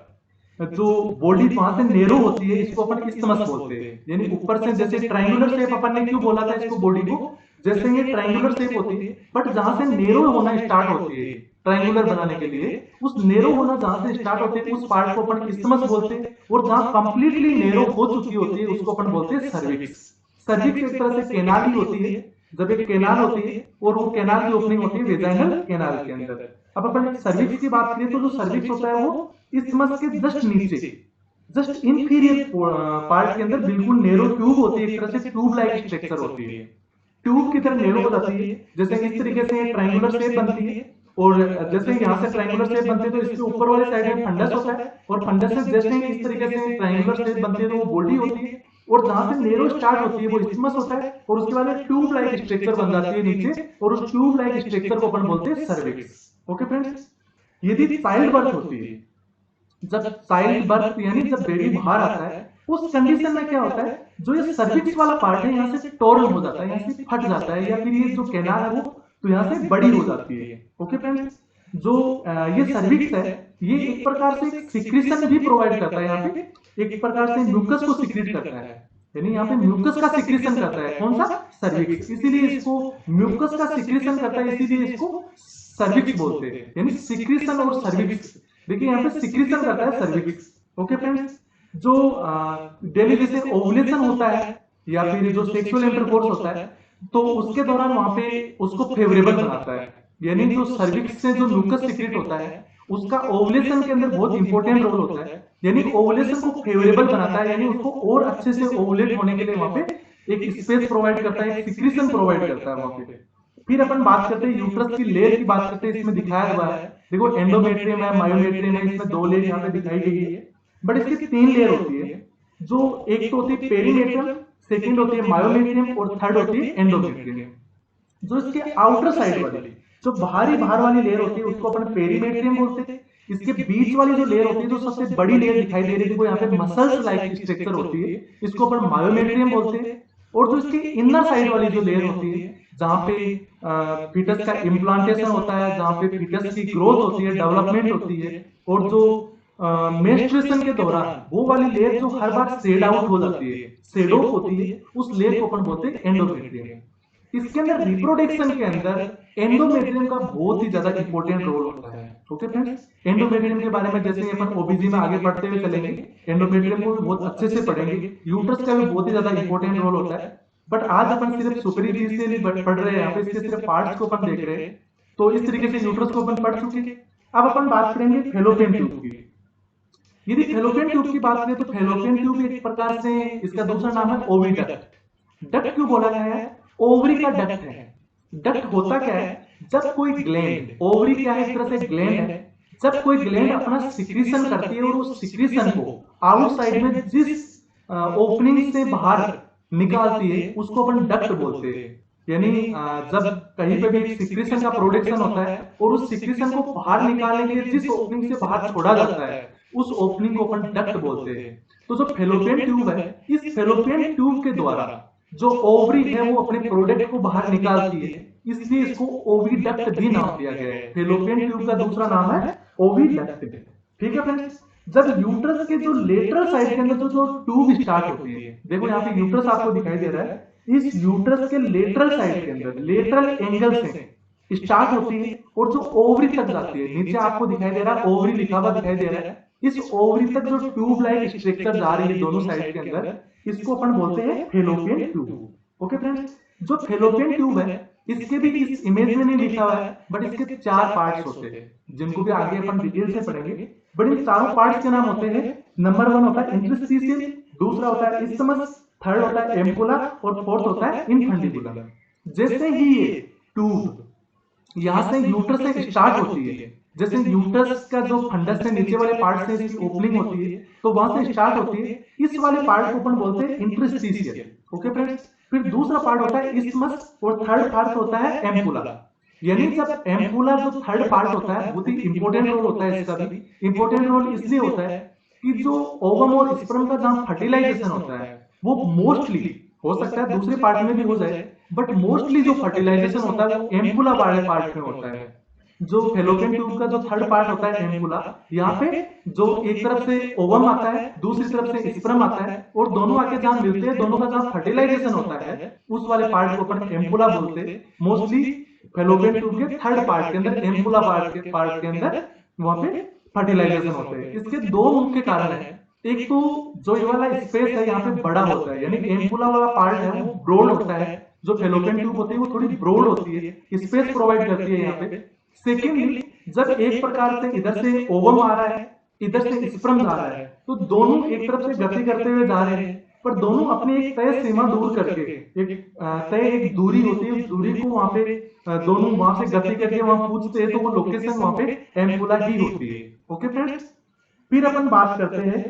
जो बॉडी वहां से नेरो होती है इसको अपन इस्थमस बोलते हैं। यानी ऊपर से जैसे ट्रायंगुलर शेप अपन ने क्यों बोला था इसको बॉडी को, जैसे ये ट्रायंगुलर शेप होती है बट जहां से नेरो होना स्टार्ट होती है ट्रायंगुलर बनाने के लिए, उस नेरो होना जहां से स्टार्ट होती है उस पार्ट को अपन इस्थमस बोलते हैं, और जहां कंप्लीटली नेरो हो चुकी होती है उसको अपन बोलते हैं सर्विक्स। सर्विक्स एक तरह से कैनाल ही होती है, जब एक कैनाल होती है और वो कैनाल की ओपनिंग होती है वेजाइनल कैनाल के अंदर। अब अपन सर्विक्स की बात करें तो जो सर्विक्स होता है वो इस्थमस के जस्ट नीचे, जस्ट इंफीरियर पार्ट के अंदर बिल्कुल नेरो ट्यूब होती है, एक तरह से ट्यूब लाइक स्ट्रक्चर होती है, ट्यूब की तरह नेरो हो जाती है। जैसे इस तरीके से ट्रायंगुलर शेप बनती है, और जैसे यहाँ से ट्रायंगुलर शेप बनती है तो इसके ऊपर वाले साइड में फंडस होता है, और फंडस से जैसे इस तरीके से ट्रायंगुलर शेप बनती है तो वो बॉडी होती है, और जहां से नेरो स्टार्ट होती है वो इस्थमस होता है, और उसके बाद ट्यूब लाइक स्ट्रक्चर बन जाती है नीचे, और उस ट्यूब लाइक स्ट्रक्चर को अपन बोलते हैं सर्विक्स। ओके फ्रेंड्स, यदि चाइल्ड बर्थ होती है, जब चाइल्ड बर्थ यानी जब बेबी बाहर आता है उस कंडीशन में क्या होता है, जो ये सर्विक्स वाला पार्ट है यहाँ से टॉर्न हो जाता है, यहाँ से फट जाता है, या फिर ये जो कैनाल है वो तो यहाँ से बड़ी हो जाती है। ओके फ्रेंड्स, जो ये सर्विक्स है ये एक प्रकार से सिक्रीशन भी प्रोवाइड करता है, यहाँ पे एक प्रकार से म्यूकस को सिक्रीट करता है, यानी यहाँ पे म्यूकस का सिक्रीशन करता है कौन सा, सर्विक्स, इसीलिए इसको म्यूकस का सिक्रीशन करता है, इसीलिए इसको सर्विक्स बोलते हैं, यानी सिक्रीशन और सर्विक्स। देखिए यहाँ पे सिक्रीशन करता है सर्विक्स। ओके फ्रेंड्स, जो डेली जैसे ओवुलेशन होता है या फिर जो सेक्सुअल इंटरकोर्स होता है, तो उसके दौरान वहां पे उसको फेवरेबल बनाता है, यानी जो सर्विक्स से जो म्यूकस सिक्रेट होता है उसका ओवुलेशन के अंदर बहुत इंपॉर्टेंट रोल होता है, यानी ओवुलेशन को फेवरेबल बनाता है, यानी उसको और अच्छे से ओवुलेट होने के लिए वहां पे एक स्पेस प्रोवाइड करता है, एक सिक्रीशन प्रोवाइड करता है वहां पे। फिर अपन बात करते हैं यूट्रस की लेयर की बात करते हैं, इसमें दिखाया हुआ है, देखो एंडोमेट्रियम है, मायोमेट्रियम है, इसमें 2 लेयर यहाँ पे दिखाई गई है, बट इसकी 3 लेयर होती है, जो एक तो होती है पेरीमेट्रियम, सेकंड होती है मायोमेट्रियम और थर्ड होती है एंडोमेट्रियम। जो इसके आउटर साइड वाली, जो बाहर वाली लेयर होती है उसको अपन पेरीमेट्रियम बोलते हैं, इसके बीच वाली जो लेयर होती है, जो सबसे बड़ी लेयर दिखाई दे रही है, वो यहाँ पे मसल्स लाइक स्ट्रक्चर होती है, इसको अपन मायोमेट्रियम बोलते हैं। और जो इसकी इनर साइड वाली जो लेयर होती है, जहाँ पे फीटस का इम्प्लांटेशन होता है, जहाँ पे फीटस की ग्रोथ होती है, डेवलपमेंट होती है, और जो मेंस्ट्रुएशन के दौरान वो वाली लेयर जो हर बार शेड आउट हो जाती है, शेड ऑफ होती है, उस लेयर को अपन बोलते हैं एंडोमेट्रियम। इसके अंदर रिप्रोडक्शन के अंदर एंडोमेट्रियम का बहुत ही ज्यादा इंपॉर्टेंट रोल होता है। ओके फ्रेंड्स, एंडोमेट्रियम के बारे में जैसे ही अपन ओबीजी में आगे बढ़ते हुए चलेंगे, एंडोमेट्रियम को भी बहुत अच्छे से पढ़ेंगे, यूट्रस का भी बहुत ही ज्यादा इंपॉर्टेंट रोल होता है। बट आज अपन सिर्फ सुपरफिशियली पढ़ रहे हैं, यहाँ पे इसके सिर्फ पार्ट्स को अपन देख रहे हैं, तो इस तरीके से यूट्रस को अपन पढ़ चुके हैं। अब अपन बात करेंगे फेलोपियन ट्यूब की। यदि फेलोपियन ट्यूब की बात करें तो फेलोपियन ट्यूब एक प्रकार से इसका दूसरा नाम है ओविडक्ट। डक्ट क्यों बोला गया है, ओवरी का डक्ट है। डक्ट होता क्या है, जब कोई ग्लैंड, ओवरी क्या है, एक तरह से ग्लैंड है, जब कोई ग्लैंड अपना सिक्रीशन करती है और उस सिक्रीशन को आउटसाइड में जिस ओपनिंग से बाहर निकालती है उसको अपन डक्ट बोलते हैं। यानी जब कहीं पे भी सिक्रीशन का प्रोडक्शन होता है और उस सिक्रीशन को बाहर निकालने के लिए जिस ओपनिंग से बाहर छोड़ा जाता है उस ओपनिंग को अपन डक्ट बोलते हैं। तो जो फेलोपियन ट्यूब है, इस फेलोपियन ट्यूब के द्वारा जो ओवरी है वो अपने प्रोडक्ट को बाहर निकालती है, इसलिए इसको ओविडक्ट भी नाम दिया गया है। फेलोपियन ट्यूब का दूसरा नाम है ओविडक्ट। ठीक है फ्रेंड्स, जब यूट्रस के जो लेटरल साइड के अंदर जो ट्यूब स्टार्ट होती है, देखो यहाँ पे यूट्रस आपको दिखाई दे रहा है, इस यूट्रस के लेटरल साइड के अंदर लेटरल एंगल से स्टार्ट होती है और जो ओवरी तक जाती है, नीचे आपको दिखाई दे रहा है ओवरी लिखा हुआ दिखाई दे रहा है, इस ओवरी तक जो ट्यूब लाइक स्ट्रक्चर जा रही है दोनों साइड के अंदर, इसको अपन बोलते हैं फेलोपियन ट्यूब। ओके फ्रेंड्स, जो फेलोपियन ट्यूब है इसके भी इस इमेज में नहीं लिखा हुआ है, बट इसके 4 पार्ट्स होते हैं जिनको भी आगे अपन डिटेल से पढ़ेंगे। बट इन चारों पार्ट्स के नाम होते हैं, नंबर 1 होता है इंटरस्टिशियल, दूसरा होता है इस्थमस, थर्ड होता है एम्पुला और फोर्थ होता है इनफंडिबुलम। जैसे ही ये ट्यूब यहां से यूट्रस से स्टार्ट होती है, जैसे यूट्रस का जो फंडस है नीचे वाले पार्ट से इसकी ओपनिंग होती है, तो वहां से स्टार्ट होती है, इस वाले पार्ट को अपन बोलते हैं इंटरस्टिशियल। ओके फ्रेंड्स, फिर दूसरा पार्ट होता है इस्थमस और थर्ड पार्ट होता है एम्पुला। यानी जब एम्पुला जो थर्ड पार्ट होता है बहुत ही इंपॉर्टेंट रोल होता है, इसका भी इंपॉर्टेंट रोल इसलिए होता है कि जो ओवम और स्पर्म का जहां फर्टिलाइजेशन होता है वो मोस्टली, हो सकता है दूसरे पार्ट में भी हो जाए, बट मोस्टली जो फर्टिलाइजेशन होता है वो एम्पुला वाले पार्ट में होता है। जो फेलोपियन ट्यूब का जो थर्ड पार्ट होता है एम्पुला, यहाँ पे जो एक तरफ से ओवम आता है दूसरी तरफ से स्पर्म आता है और दोनों आके जहां मिलते हैं, दोनों का जहां फर्टिलाइजेशन होता है उस वाले पार्ट को अपन एम्पुला बोलते हैं। मोस्टली फेलोपियन ट्यूब के थर्ड पार्ट के अंदर, एम्पुला पार्ट के अंदर वहां पे फर्टिलाइजेशन होते हैं। इसके 2 मुख्य कारण है, एक तो जो ये वाला स्पेस है यहाँ पे बड़ा होता है, यानी एम्पुला वाला पार्ट है वो ब्रॉड होता है, जो फेलोपियन ट्यूब होती है वो थोड़ी ब्रॉड होती है, स्पेस प्रोवाइड करती है यहाँ पे। सेकेंडली, जब एक प्रकार से इधर से ओवम आ रहा है, इधर से स्पर्म जा रहा है, तो दोनों एक तरफ से गति करते हुए जा रहे हैं, पर दोनों अपनी एक तय सीमा दूर करके एक दूरी होती है, उस दूरी को वहां पे दोनों वहां से गति करके वहां पूछते हैं, तो वो लोकेशन वहां पे एम्पुला ही होती है। ओके फ्रेंड्स, फिर अपन बात करते हैं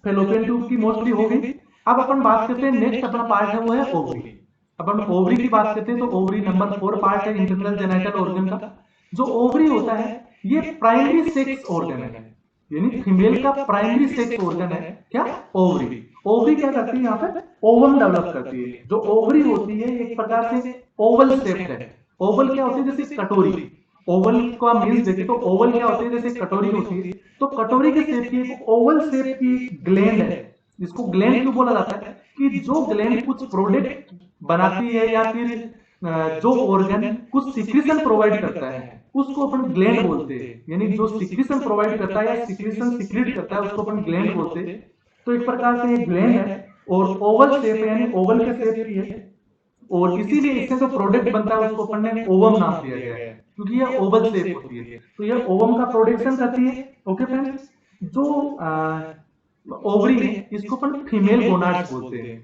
फेलोपियन ट्यूब की, मोस्टली हो गई। अब अपन बात करते हैं नेक्स्ट अपना पार्ट है वो है ओवरी। अपन ओवरी की बात करते हैं तो ओवरी नंबर 4 पार्ट है इंटरनल जेनिटल ऑर्गन का। जो ओवरी होता है ये प्राइमरी सेक्स ऑर्गन है, यानी फीमेल का प्राइमरी सेक्स ऑर्गन है क्या, ओवरी। ओवरी क्या करती है, यहाँ पे ओवम डेवलप करती है। जो ओवरी होती है एक प्रकार से ओवल शेप है। ओवल क्या होती है, जैसे कटोरी, ओवल का मीन्स देखें तो ओवल क्या होती है, जैसे कटोरी होती है तो कटोरी के शेप की एक ओवल शेप की ग्लैंड है। इसको ग्लैंड क्यों बोला जाता है कि जो ग्लैंड कुछ प्रोडक्ट बनाती है या फिर जो ऑर्गन कुछ सिक्रीशन प्रोवाइड करता है उसको अपन ग्लैंड बोलते हैं। यानी जो सिक्रीशन प्रोवाइड करता है या सिक्रीशन सिक्रीट करता है उसको अपन ग्लैंड बोलते हैं। तो एक प्रकार से ये ग्लैंड है और ओवल शेप है, यानी ओवल के शेप की है और इसीलिए इससे जो प्रोडक्ट बनता है उसको अपन ने ओवम नाम दिया गया है क्योंकि यह ओवल शेप होती है। तो यह ओवम का प्रोडक्शन करती है। ओके फ्रेंड्स, जो ओवरी है इसको अपन फीमेल गोनाड्स बोलते हैं।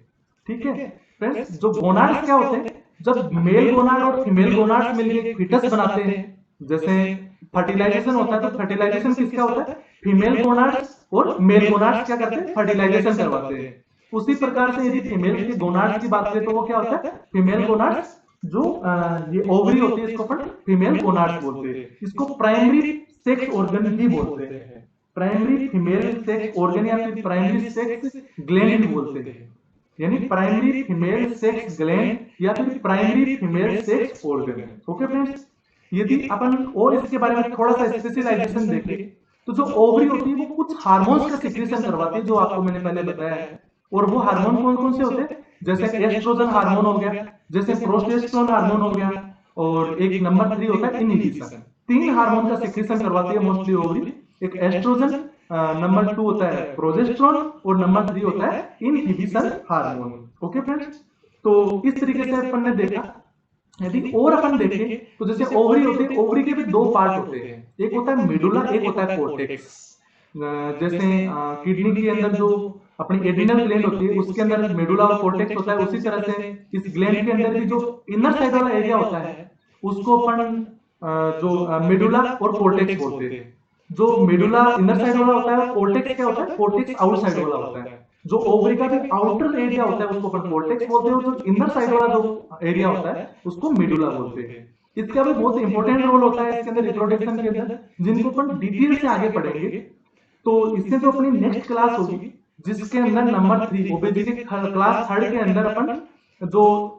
ठीक है फ्रेंड्स, जो गोनाड्स क्या होते हैं, जब मेल गोनाड और फीमेल गोनाड्स मिलकर फीटस बनाते हैं, जैसे फर्टिलाइजेशन होता है तो फर्टिलाइजेशन किसका होता है, फीमेल गोनाड्स और मेल गोनाड्स क्या करते हैं, फर्टिलाइजेशन करवाते हैं। उसी प्रकार से यदि फीमेल के गोनाड्स की बात करें तो वो क्या होता है, फीमेल गोनाड्स। जो ये ओवरी होती है इसको अपन फीमेल गोनाड्स बोलते हैं। इसको प्राइमरी सेक्स ऑर्गन भी बोलते हैं, प्राइमरी फीमेल सेक्स ऑर्गन या फिर प्राइमरी सेक्स ग्लैंड भी बोलते हैं। यानी प्राइमरी फीमेल सेक्स ग्लैंड या फिर primary female sex organ. Okay friends, यदि अपन और इसके बारे में थोड़ा सा स्पेशलाइजेशन देखें तो जो ओवरी होती है वो कुछ हार्मोन्स का सिक्रीशन करवाती है जो आपको मैंने पहले बताया है। और वो हार्मोन कौन कौन से होते हैं, जैसे एस्ट्रोजन हार्मोन हो गया, जैसे प्रोजेस्टेरोन हार्मोन हो गया, और एक नंबर 3 होता है इनहिबिशन। 3 हार्मोन का सिक्रीशन करवाती है मोस्टली ओवरी। एक एस्ट्रोजन, नंबर 2 होता है प्रोजेस्टेरोन और नंबर 3 होता है इनहिबिशन हार्मोन। ओके फ्रेंड्स, तो इस तरीके से अपन ने देखा। यदि और अपन देखें तो जैसे ओवरी होते हैं, ओवरी के भी दो पार्ट होते हैं, एक होता है मेडुला, एक होता है कोर्टेक्स। जैसे किडनी के अंदर जो अपनी एड्रिनल ग्लैंड होती है उसके अंदर मेडुला और कोर्टेक्स होता है, उसी तरह से इस ग्लैंड के अंदर भी जो इनर साइड वाला एरिया होता है उसको अपन जो मेडुला और कोर्टेक्स बोलते हैं। जो मेडुला इनर साइड वाला होता है, कोर्टेक्स क्या होता है, कोर्टेक्स आउटसाइड वाला होता है। जो ओवरी का भी आउटर एरिया होता है उसको अपन कोर्टेक्स बोलते हैं, और जो इनर साइड वाला जो एरिया होता है उसको मेडुला बोलते हैं। इसका भी बहुत इंपॉर्टेंट रोल होता है इसके अंदर रिप्रोडक्शन के अंदर, जिनको अपन डिटेल से आगे पढ़ेंगे। तो इसमें जो अपनी नेक्स्ट क्लास होगी जिसके अंदर नंबर 3 ओबेसिटी क्लास 3 के अंदर अपन जो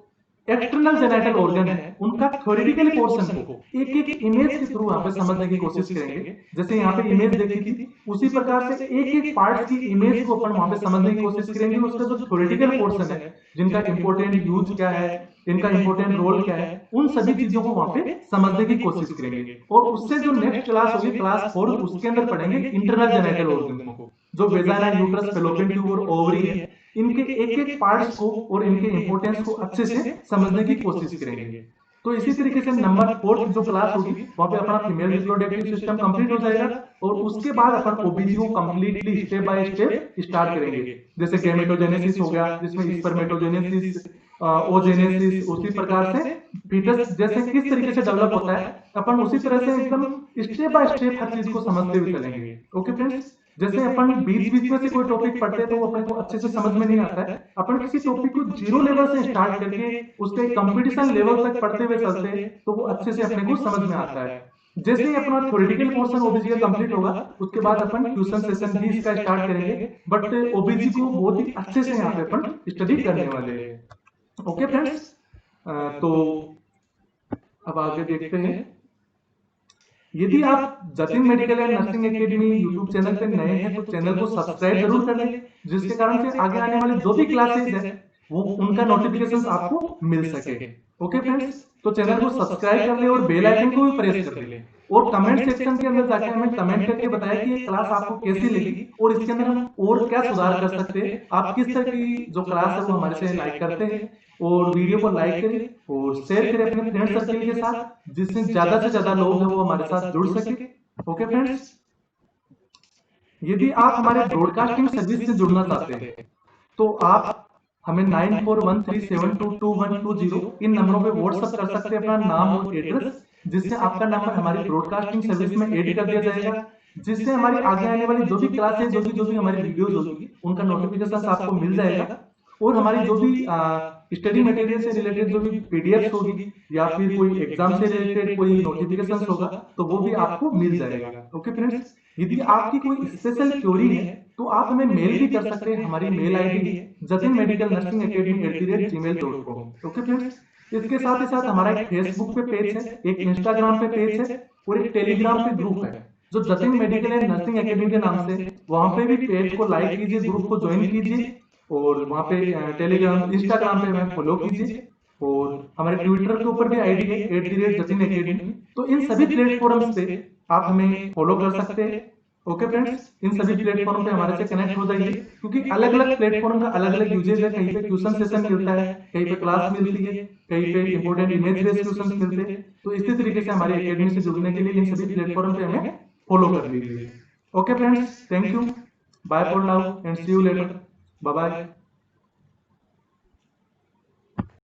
एक्सटर्नल जेनेटल ऑर्गन है उनका थ्योरेटिकल पोर्शन को एक एक इमेज के थ्रू यहाँ पे समझने की कोशिश करेंगे। जैसे यहाँ पे इमेज देखी थी उसी प्रकार से एक एक पार्ट की इमेज को अपन वहां पे समझने की कोशिश करेंगे। उसका जो थ्योरेटिकल पोर्शन है, जिनका इंपॉर्टेंट यूज क्या है, इनका इंपॉर्टेंट रोल क्या है, उन सभी चीजों को वहां पे समझने की कोशिश करेंगे। और उससे जो नेक्स्ट क्लास होगी क्लास 4, उसके अंदर पढ़ेंगे इंटरनल जेनेटल ऑर्गन को, जो वेजाइना, यूट्रस, फैलोपियन ट्यूब और ओवरी है। इनके एक एक पार्ट्स को और इनके इंपॉर्टेंस को अच्छे से समझने की कोशिश करेंगे। तो इसी तरीके से नंबर 4 जो क्लास होगी वहां पे अपना फीमेल रिप्रोडक्टिव सिस्टम कंप्लीट हो जाएगा और उसके बाद अपन ओबीजी को completely step by step start करेंगे। जैसे गैमेटोजेनेसिस हो गया जिसमें स्पर्मेटोजेनेसिस, ओजेनेसिस, उसी प्रकार से फीटस जैसे किस तरीके से डेवलप होता है अपन उसी तरह से एकदम स्टेप बाय स्टेप हर चीज को समझते हुए चलेंगे। ओके फ्रेंड्स, जैसे अपन बीच बीच में से कोई टॉपिक पढ़ते हैं तो वो अपने को अच्छे से समझ में नहीं आता है। अपन किसी टॉपिक को जीरो लेवल से स्टार्ट करके उसके कंपटीशन लेवल तक पढ़ते हुए चलते हैं तो वो अच्छे से अपने को समझ में आता है। जैसे ही अपना थ्योरेटिकल पोर्शन ओबीजी का कंप्लीट होगा उसके बाद अपन ट्यूशन सेशन भी इसका स्टार्ट करेंगे, बट ओबीजी को बहुत ही अच्छे से यहाँ पे अपन स्टडी करने वाले हैं। ओके फ्रेंड्स, तो अब आगे देखते हैं। यदि आप Jatin medical and nursing academy YouTube channel पे नए हैं तो चैनल को सब्सक्राइब जरूर कर लें, जिसके कारण से आगे आने वाली जो भी क्लासेस है वो उनका नोटिफिकेशन आपको मिल सके। ओके फ्रेंड्स, तो चैनल को सब्सक्राइब कर ले और बेल आइकन को भी प्रेस कर ले और कमेंट सेक्शन के अंदर जाके हमें कमेंट करके बताएं कि ये क्लास आपको कैसी लगी और इसके अंदर हम और क्या सुधार कर सकते हैं। आप किस तरह की जो क्लास है वो हमारे से लाइक करते हैं और वीडियो को लाइक करें और शेयर करें अपने फ्रेंड सर्कल के साथ, जिससे ज्यादा से ज्यादा लोग हैं वो हमारे साथ जुड़ सके। ओके फ्रेंड्स, यदि आप हमारे ब्रॉडकास्टिंग सर्विस से जुड़ना चाहते हैं तो आप हमें 9413722120 इन नंबरों पे व्हाट्सएप कर सकते हैं अपना नाम और एड्रेस, जिससे आपका नंबर हमारी ब्रॉडकास्टिंग सर्विस में ऐड कर दिया जाएगा, जिससे हमारी आगे आने वाली जो भी क्लासेस होगी, जो भी हमारी वीडियोस होगी, उनका नोटिफिकेशन आपको मिल जाएगा। और हमारी जो भी स्टडी मटेरियल से रिलेटेड जो भी पीडीएफ होगी या फिर कोई एग्जाम से रिलेटेड कोई नोटिफिकेशन होगा तो वो भी आपको मिल जाएगा। ओके फ्रेंड्स, यदि आपकी कोई स्पेशल क्वेरी है तो आप हमें मेल भी कर सकते हैं। हमारी मेल आईडी है jatinmedicalnursingacademy@gmail.com। ओके फ्रेंड्स, इसके साथ ही साथ हमारा एक फेसबुक पे पेज है, एक इंस्टाग्राम पे पेज है और एक टेलीग्राम पे ग्रुप है जो Jatin medical and nursing academy के नाम से। वहां पे भी पेज को लाइक कीजिए, ग्रुप को ज्वाइन कीजिए और वहां पे टेलीग्राम इंस्टाग्राम पे हमें फॉलो कीजिए और हमारे ट्विटर के ऊपर भी आईडी है @जतिन एकेडमी। तो इन सभी प्लेटफॉर्म्स पे आप हमें फॉलो कर सकते हैं। ओके फ्रेंड्स, इन सभी प्लेटफॉर्म पे हमारे से कनेक्ट हो जाइए, क्योंकि अलग अलग प्लेटफॉर्म का अलग अलग यूजेज है। कहीं पे ट्यूशन सेशन मिलता है, कहीं पे क्लास मिलती है, कहीं पे इंपॉर्टेंट इमेज बेस्ड क्वेश्चंस मिलते हैं। तो इसी तरीके से हमारी एकेडमी से जुड़ने के लिए इन सभी प्लेटफॉर्म पे हमें फॉलो कर लीजिए। Okay friends, thank you, bye for now and see you later, bye bye.